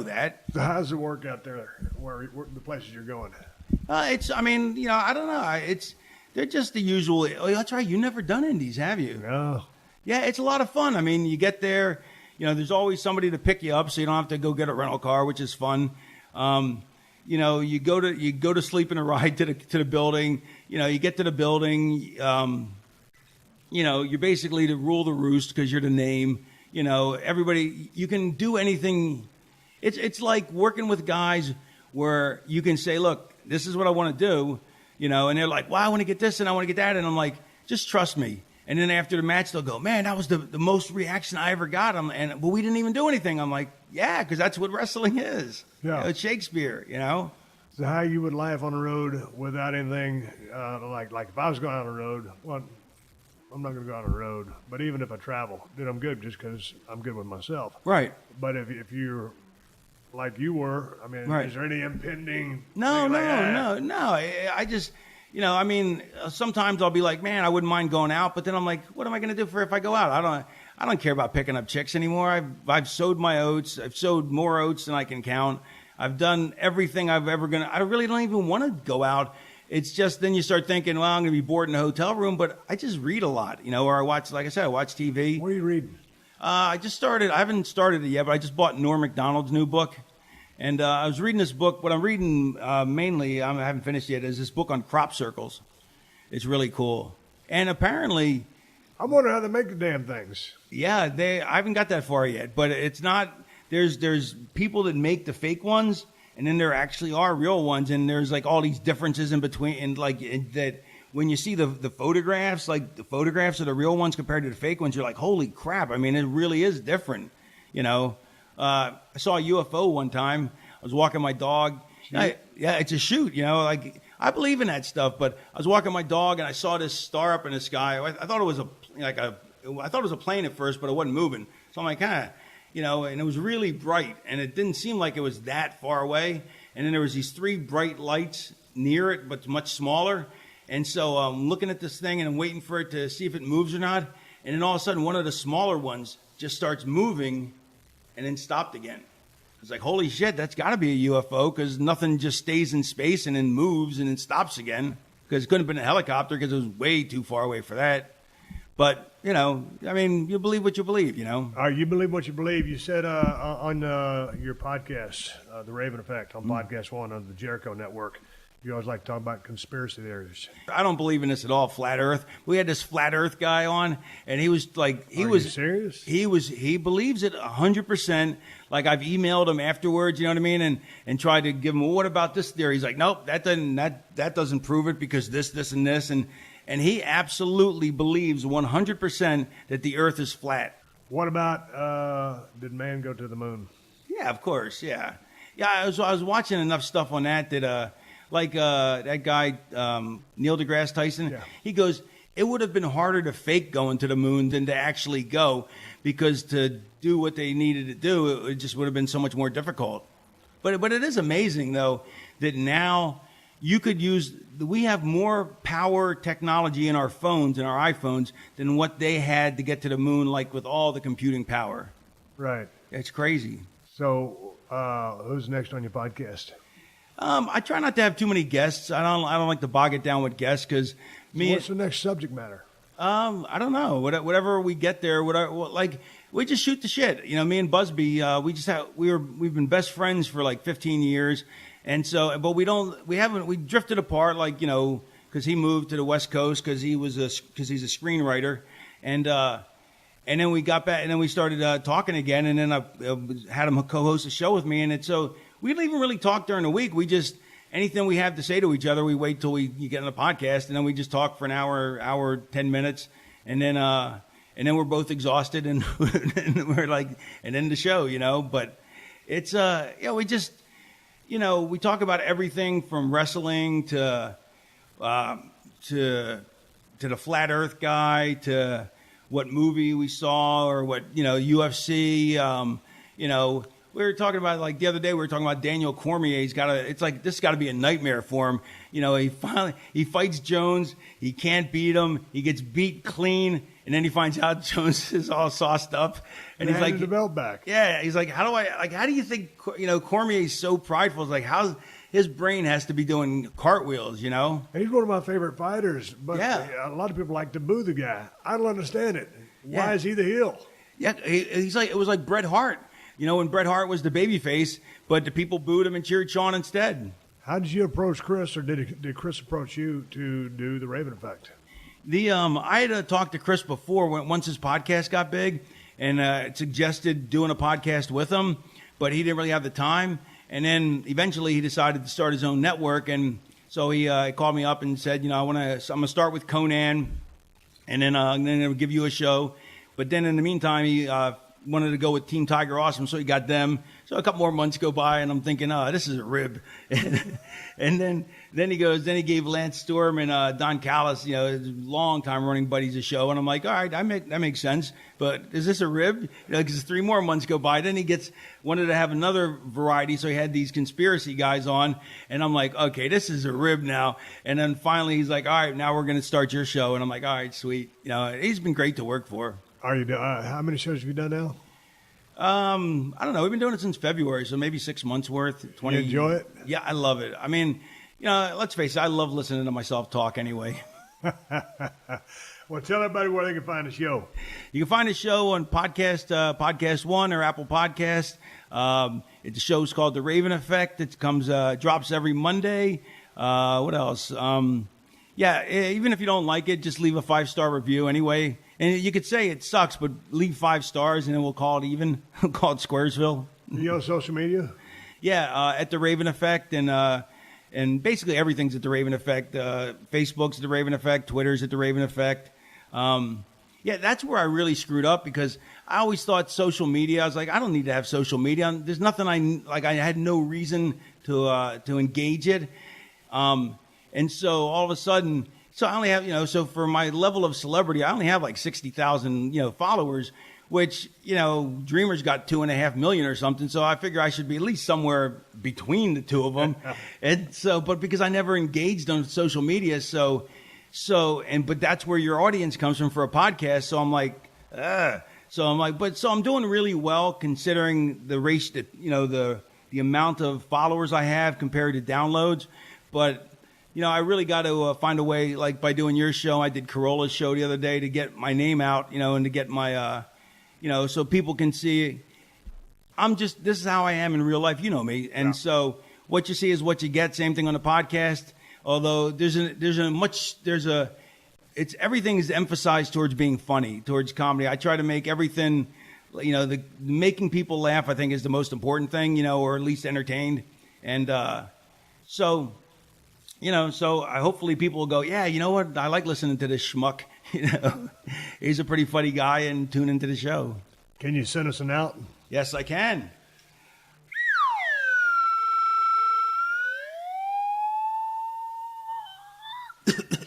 that. So how's it work out there where the places you're going? I don't know. They're just the usual. Oh, that's right. You've never done indies, have you? No. Yeah, it's a lot of fun. I mean, you get there, there's always somebody to pick you up so you don't have to go get a rental car, which is fun. You know, you go to sleep in a ride to the building. You know, you get to the building. You know, you're basically to rule the roost because you're the name. You know, everybody, you can do anything. It's like working with guys where you can say, look, this is what I want to do, you know, and they're like, well, I want to get this and I want to get that. And I'm like, just trust me. And then after the match, they'll go, man, that was the most reaction I ever got. But we didn't even do anything. I'm like, yeah, because that's what wrestling is. Yeah. You know, it's Shakespeare, you know. So how you would laugh on the road without anything, like if I was going on the road, well, I'm not going to go on the road. But even if I travel, then I'm good just because I'm good with myself. Right. But if you're like you were, I mean, right. Is there any impending? No. I just, you know, I mean, sometimes I'll be like, man, I wouldn't mind going out, but then I'm like, what am I going to do if I go out? I don't care about picking up chicks anymore. I've sowed my oats. I've sowed more oats than I can count. I've done everything I've ever gonna. I really don't even want to go out. It's just then you start thinking, well, I'm going to be bored in a hotel room, but I just read a lot, you know, or I watch, like I said, I watch TV. What are you reading? I haven't started it yet, but I just bought Norm Macdonald's new book. And I was reading this book. What I'm reading mainly, I haven't finished yet, is this book on crop circles. It's really cool. And apparently... I wonder how they make the damn things. Yeah, I haven't got that far yet. But it's not... There's people that make the fake ones, and then there actually are real ones. And there's like all these differences in between. And like that when you see the photographs, like the photographs of the real ones compared to the fake ones, you're like, holy crap. I mean, it really is different, you know. I saw a UFO one time. I was walking my dog. Yeah, it's a shoot, you know. Like I believe in that stuff, but I was walking my dog and I saw this star up in the sky. I thought it was a plane at first, but it wasn't moving. So I'm like, you know, and it was really bright, and it didn't seem like it was that far away. And then there was these 3 bright lights near it, but much smaller. And so I'm looking at this thing and I'm waiting for it to see if it moves or not. And then all of a sudden, one of the smaller ones just starts moving. And then stopped again. It's like, holy shit, that's got to be a UFO because nothing just stays in space and then moves and then stops again. Because it couldn't have been a helicopter because it was way too far away for that. But, you know, I mean, you believe what you believe, you know. You believe what you believe. You said on your podcast, The Raven Effect, on Podcast One on the Jericho Network, you always like to talk about conspiracy theories. I don't believe in this at all, flat Earth. We had this flat Earth guy on, and he was like, Are you serious? He believes it 100%. Like I've emailed him afterwards, you know what I mean, and tried to give him, well, what about this theory? He's like, nope, that doesn't prove it because this, and this, and he absolutely believes 100% that the Earth is flat. What about did man go to the moon? Yeah, of course, yeah. I was watching enough stuff on that. Like that guy, Neil deGrasse Tyson, yeah. He goes, it would have been harder to fake going to the moon than to actually go because to do what they needed to do, it just would have been so much more difficult. But it is amazing, though, that now you could we have more power technology in our phones and our iPhones than what they had to get to the moon, like with all the computing power. Right. It's crazy. So who's next on your podcast? I try not to have too many guests. I don't like to bog it down with guests because what's the next subject matter? I don't know. Whatever we get there, we just shoot the shit. You know, me and Busby, we've been best friends for like 15 years, and so but we drifted apart, like, you know, because he moved to the West Coast because he's a screenwriter, and then we got back and then we started talking again, and then I had him co-host a show with me, and so. We don't even really talk during the week. We just, anything we have to say to each other, we wait till you get on the podcast, and then we just talk for an hour, 10 minutes, and then we're both exhausted, and we're like, and then the show, you know. But it's, we just, you know, we talk about everything from wrestling to the flat Earth guy to what movie we saw or what, you know, UFC, you know. We were talking about, like, the other day, we were talking about Daniel Cormier. It's like, this has got to be a nightmare for him. You know, he fights Jones. He can't beat him. He gets beat clean. And then he finds out Jones is all sauced up. And he's like, the belt back. Yeah. He's like, how do you think, you know, Cormier's so prideful? It's like, how his brain has to be doing cartwheels, you know? And he's one of my favorite fighters. But yeah. A lot of people like to boo the guy. I don't understand it. Why is he the heel? Yeah. He's like, it was like Bret Hart. when Bret Hart was the babyface, but the people booed him and cheered Shawn instead. How did you approach Chris, or did Chris approach you to do the Raven Effect? I had talked to Chris before once his podcast got big, and suggested doing a podcast with him, but he didn't really have the time. And then eventually he decided to start his own network, and so he called me up and said, I'm gonna start with Conan, and then I'm gonna give you a show. But then in the meantime, he wanted to go with Team Tiger Awesome, so he got them. So a couple more months go by, and I'm thinking, this is a rib. And then he gave Lance Storm and Don Callis, long time running buddies a show. And I'm like, all right, that makes sense. But is this a rib? Because 3 more months go by. Then he wanted to have another variety, so he had these conspiracy guys on. And I'm like, okay, this is a rib now. And then finally he's like, all right, now we're going to start your show. And I'm like, all right, sweet. He's been great to work for. Are you? How many shows have you done now? I don't know. We've been doing it since February, so maybe 6 months worth. 20. You enjoy it? Yeah, I love it. I mean, let's face it, I love listening to myself talk anyway. Well, tell everybody where they can find the show. You can find the show on Podcast One or Apple Podcast. The show's called The Raven Effect. It drops every Monday. What else? Even if you don't like it, just leave a 5-star review anyway. And you could say it sucks, but leave 5 stars, and then we'll call it even. We'll call it Squaresville. You on social media? Yeah, at The Raven Effect, and basically everything's at The Raven Effect. Facebook's at The Raven Effect. Twitter's at The Raven Effect. That's where I really screwed up, because I always thought social media, I was like, I don't need to have social media. There's nothing I had no reason to engage it. And so all of a sudden, so I only have, so for my level of celebrity, I only have like 60,000, followers, which, Dreamer's got 2.5 million or something. So I figure I should be at least somewhere between the two of them. And so, but because I never engaged on social media, but that's where your audience comes from for a podcast. So I'm like, so I'm doing really well considering the ratio, the amount of followers I have compared to downloads. But I really got to find a way, like by doing your show. I did Corolla's show the other day to get my name out, and to get my, so people can see this is how I am in real life. You know me. And so what you see is what you get. Same thing on the podcast. Although everything is emphasized towards being funny, towards comedy. I try to make everything, making people laugh, I think, is the most important thing, or at least entertained. And, so hopefully people will go, yeah, you know what? I like listening to this schmuck. He's a pretty funny guy, and tune into the show. Can you send us an out? Yes, I can.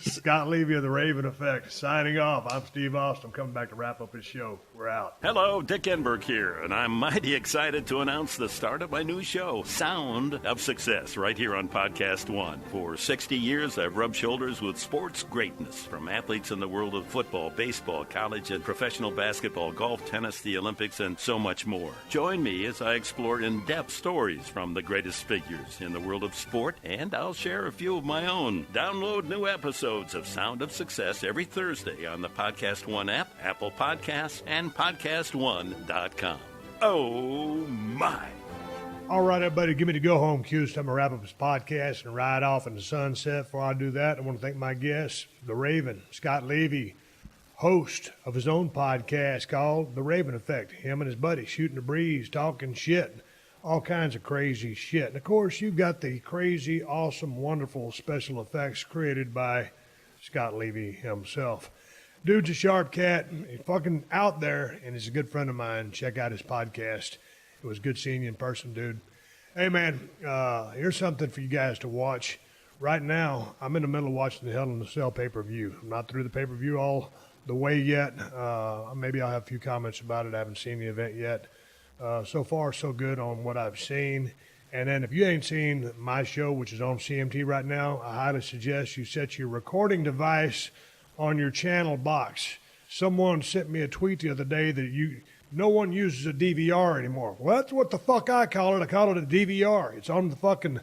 Scott Levy of The Raven Effect signing off. I'm Steve Austin. I'm coming back to wrap up his show. We're out. Hello, Dick Enberg here, and I'm mighty excited to announce the start of my new show, Sound of Success, right here on Podcast One. For 60 years, I've rubbed shoulders with sports greatness, from athletes in the world of football, baseball, college and professional basketball, golf, tennis, the Olympics, and so much more. Join me as I explore in-depth stories from the greatest figures in the world of sport, and I'll share a few of my own. Download new episodes of Sound of Success every Thursday on the Podcast One app, Apple Podcasts, and PodcastOne.com. Oh, my. All right, everybody, give me the go-home cue. It's time to wrap up this podcast and ride off in the sunset. Before I do that, I want to thank my guest, The Raven, Scott Levy, host of his own podcast called The Raven Effect. Him and his buddy shooting the breeze, talking shit, all kinds of crazy shit. And, of course, you've got the crazy, awesome, wonderful special effects created by Scott Levy himself. Dude's a sharp cat. He's fucking out there, and he's a good friend of mine. Check out his podcast. It was good seeing you in person, dude. Hey, man, here's something for you guys to watch. Right now, I'm in the middle of watching the Hell in the Cell pay-per-view. I'm not through the pay-per-view all the way yet. Maybe I'll have a few comments about it. I haven't seen the event yet. So far, so good on what I've seen. And then if you ain't seen my show, which is on CMT right now, I highly suggest you set your recording device on your channel box. Someone sent me a tweet the other day that no one uses a DVR anymore. Well, that's what the fuck I call it. I call it a DVR. It's on the fucking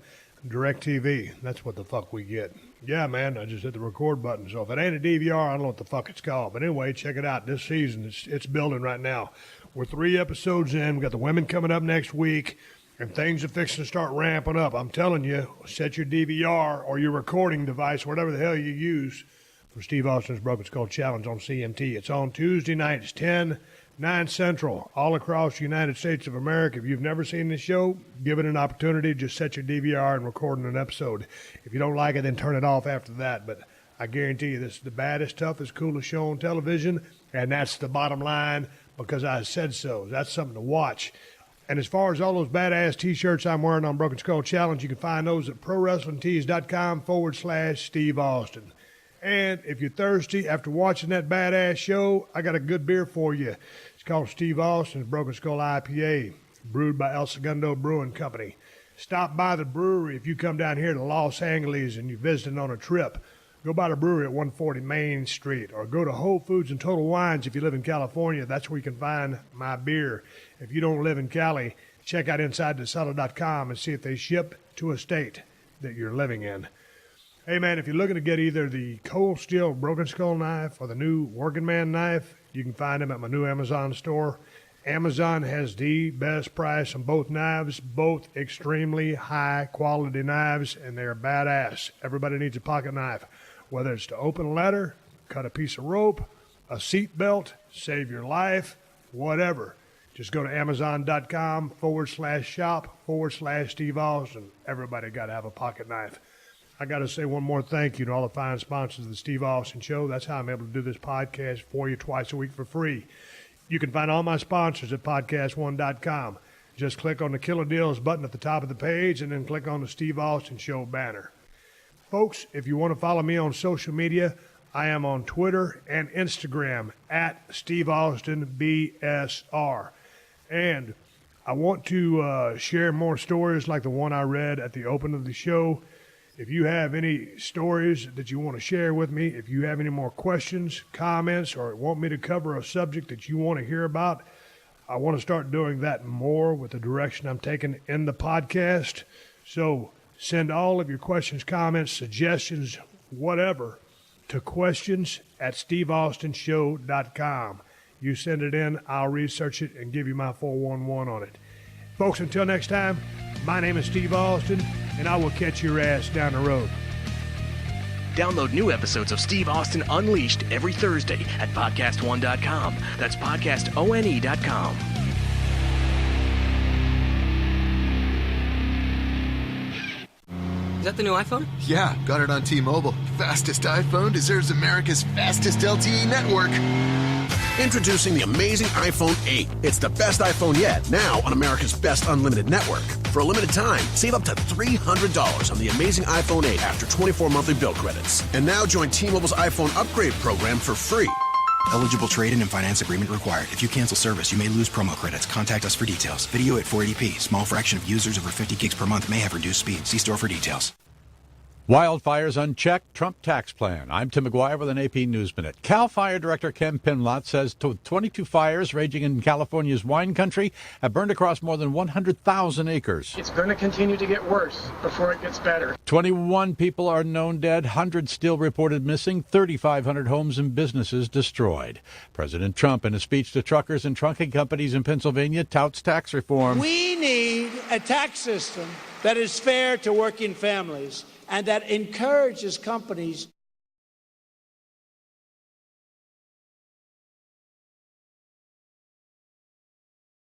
DirecTV. That's what the fuck we get. Yeah, man, I just hit the record button. So if it ain't a DVR, I don't know what the fuck it's called. But anyway, check it out. This season, it's building right now. We're 3 episodes in. We got the women coming up next week, and things are fixing to start ramping up. I'm telling you, set your DVR or your recording device, whatever the hell you use, for Steve Austin's Broken Skull Challenge on CMT. It's on Tuesday nights, 10, 9 Central, all across the United States of America. If you've never seen this show, give it an opportunity. Just set your DVR and record an episode. If you don't like it, then turn it off after that. But I guarantee you this is the baddest, toughest, coolest show on television, and that's the bottom line because I said so. That's something to watch. And as far as all those badass T-shirts I'm wearing on Broken Skull Challenge, you can find those at ProWrestlingTees.com/Steve Austin. And if you're thirsty after watching that badass show, I got a good beer for you. It's called Steve Austin's Broken Skull IPA, brewed by El Segundo Brewing Company. Stop by the brewery if you come down here to Los Angeles and you're visiting on a trip. Go by the brewery at 140 Main Street, or go to Whole Foods and Total Wines if you live in California. That's where you can find my beer. If you don't live in Cali, check out InsideTheSaddle.com and see if they ship to a state that you're living in. Hey, man, if you're looking to get either the Cold Steel Broken Skull knife or the new Working Man knife, you can find them at my new Amazon store. Amazon has the best price on both knives, both extremely high-quality knives, and they're badass. Everybody needs a pocket knife, whether it's to open a letter, cut a piece of rope, a seat belt, save your life, whatever. Just go to Amazon.com/shop/Steve Austin. Everybody got to have a pocket knife. I got to say one more thank you to all the fine sponsors of the Steve Austin Show. That's how I'm able to do this podcast for you twice a week for free. You can find all my sponsors at podcast1.com. Just click on the Killer Deals button at the top of the page and then click on the Steve Austin Show banner. Folks, if you want to follow me on social media, I am on Twitter and Instagram at Steve Austin BSR. And I want to share more stories like the one I read at the open of the show. If you have any stories that you want to share with me, if you have any more questions, comments, or want me to cover a subject that you want to hear about, I want to start doing that more with the direction I'm taking in the podcast. So send all of your questions, comments, suggestions, whatever, to questions@steveaustinshow.com. You send it in, I'll research it and give you my 411 on it. Folks, until next time, my name is Steve Austin, and I will catch your ass down the road. Download new episodes of Steve Austin Unleashed every Thursday at podcastone.com. That's podcastone.com. Is that the new iPhone? Yeah, got it on T-Mobile. Fastest iPhone deserves America's fastest LTE network. Introducing the amazing iPhone 8. It's the best iPhone yet, now on America's best unlimited network. For a limited time, save up to $300 on the amazing iPhone 8 after 24 monthly bill credits. And now join T-Mobile's iPhone upgrade program for free. Eligible trade-in and finance agreement required. If you cancel service, you may lose promo credits. Contact us for details. Video at 480p. Small fraction of users over 50 gigs per month may have reduced speed. See store for details. Wildfires unchecked, Trump tax plan. I'm Tim McGuire with an AP News Minute. CAL FIRE Director Ken Pinlot says 22 fires raging in California's wine country have burned across more than 100,000 acres. It's going to continue to get worse before it gets better. 21 people are known dead, hundreds still reported missing, 3,500 homes and businesses destroyed. President Trump, in a speech to truckers and trucking companies in Pennsylvania, touts tax reform. We need a tax system that is fair to working families and that encourages companies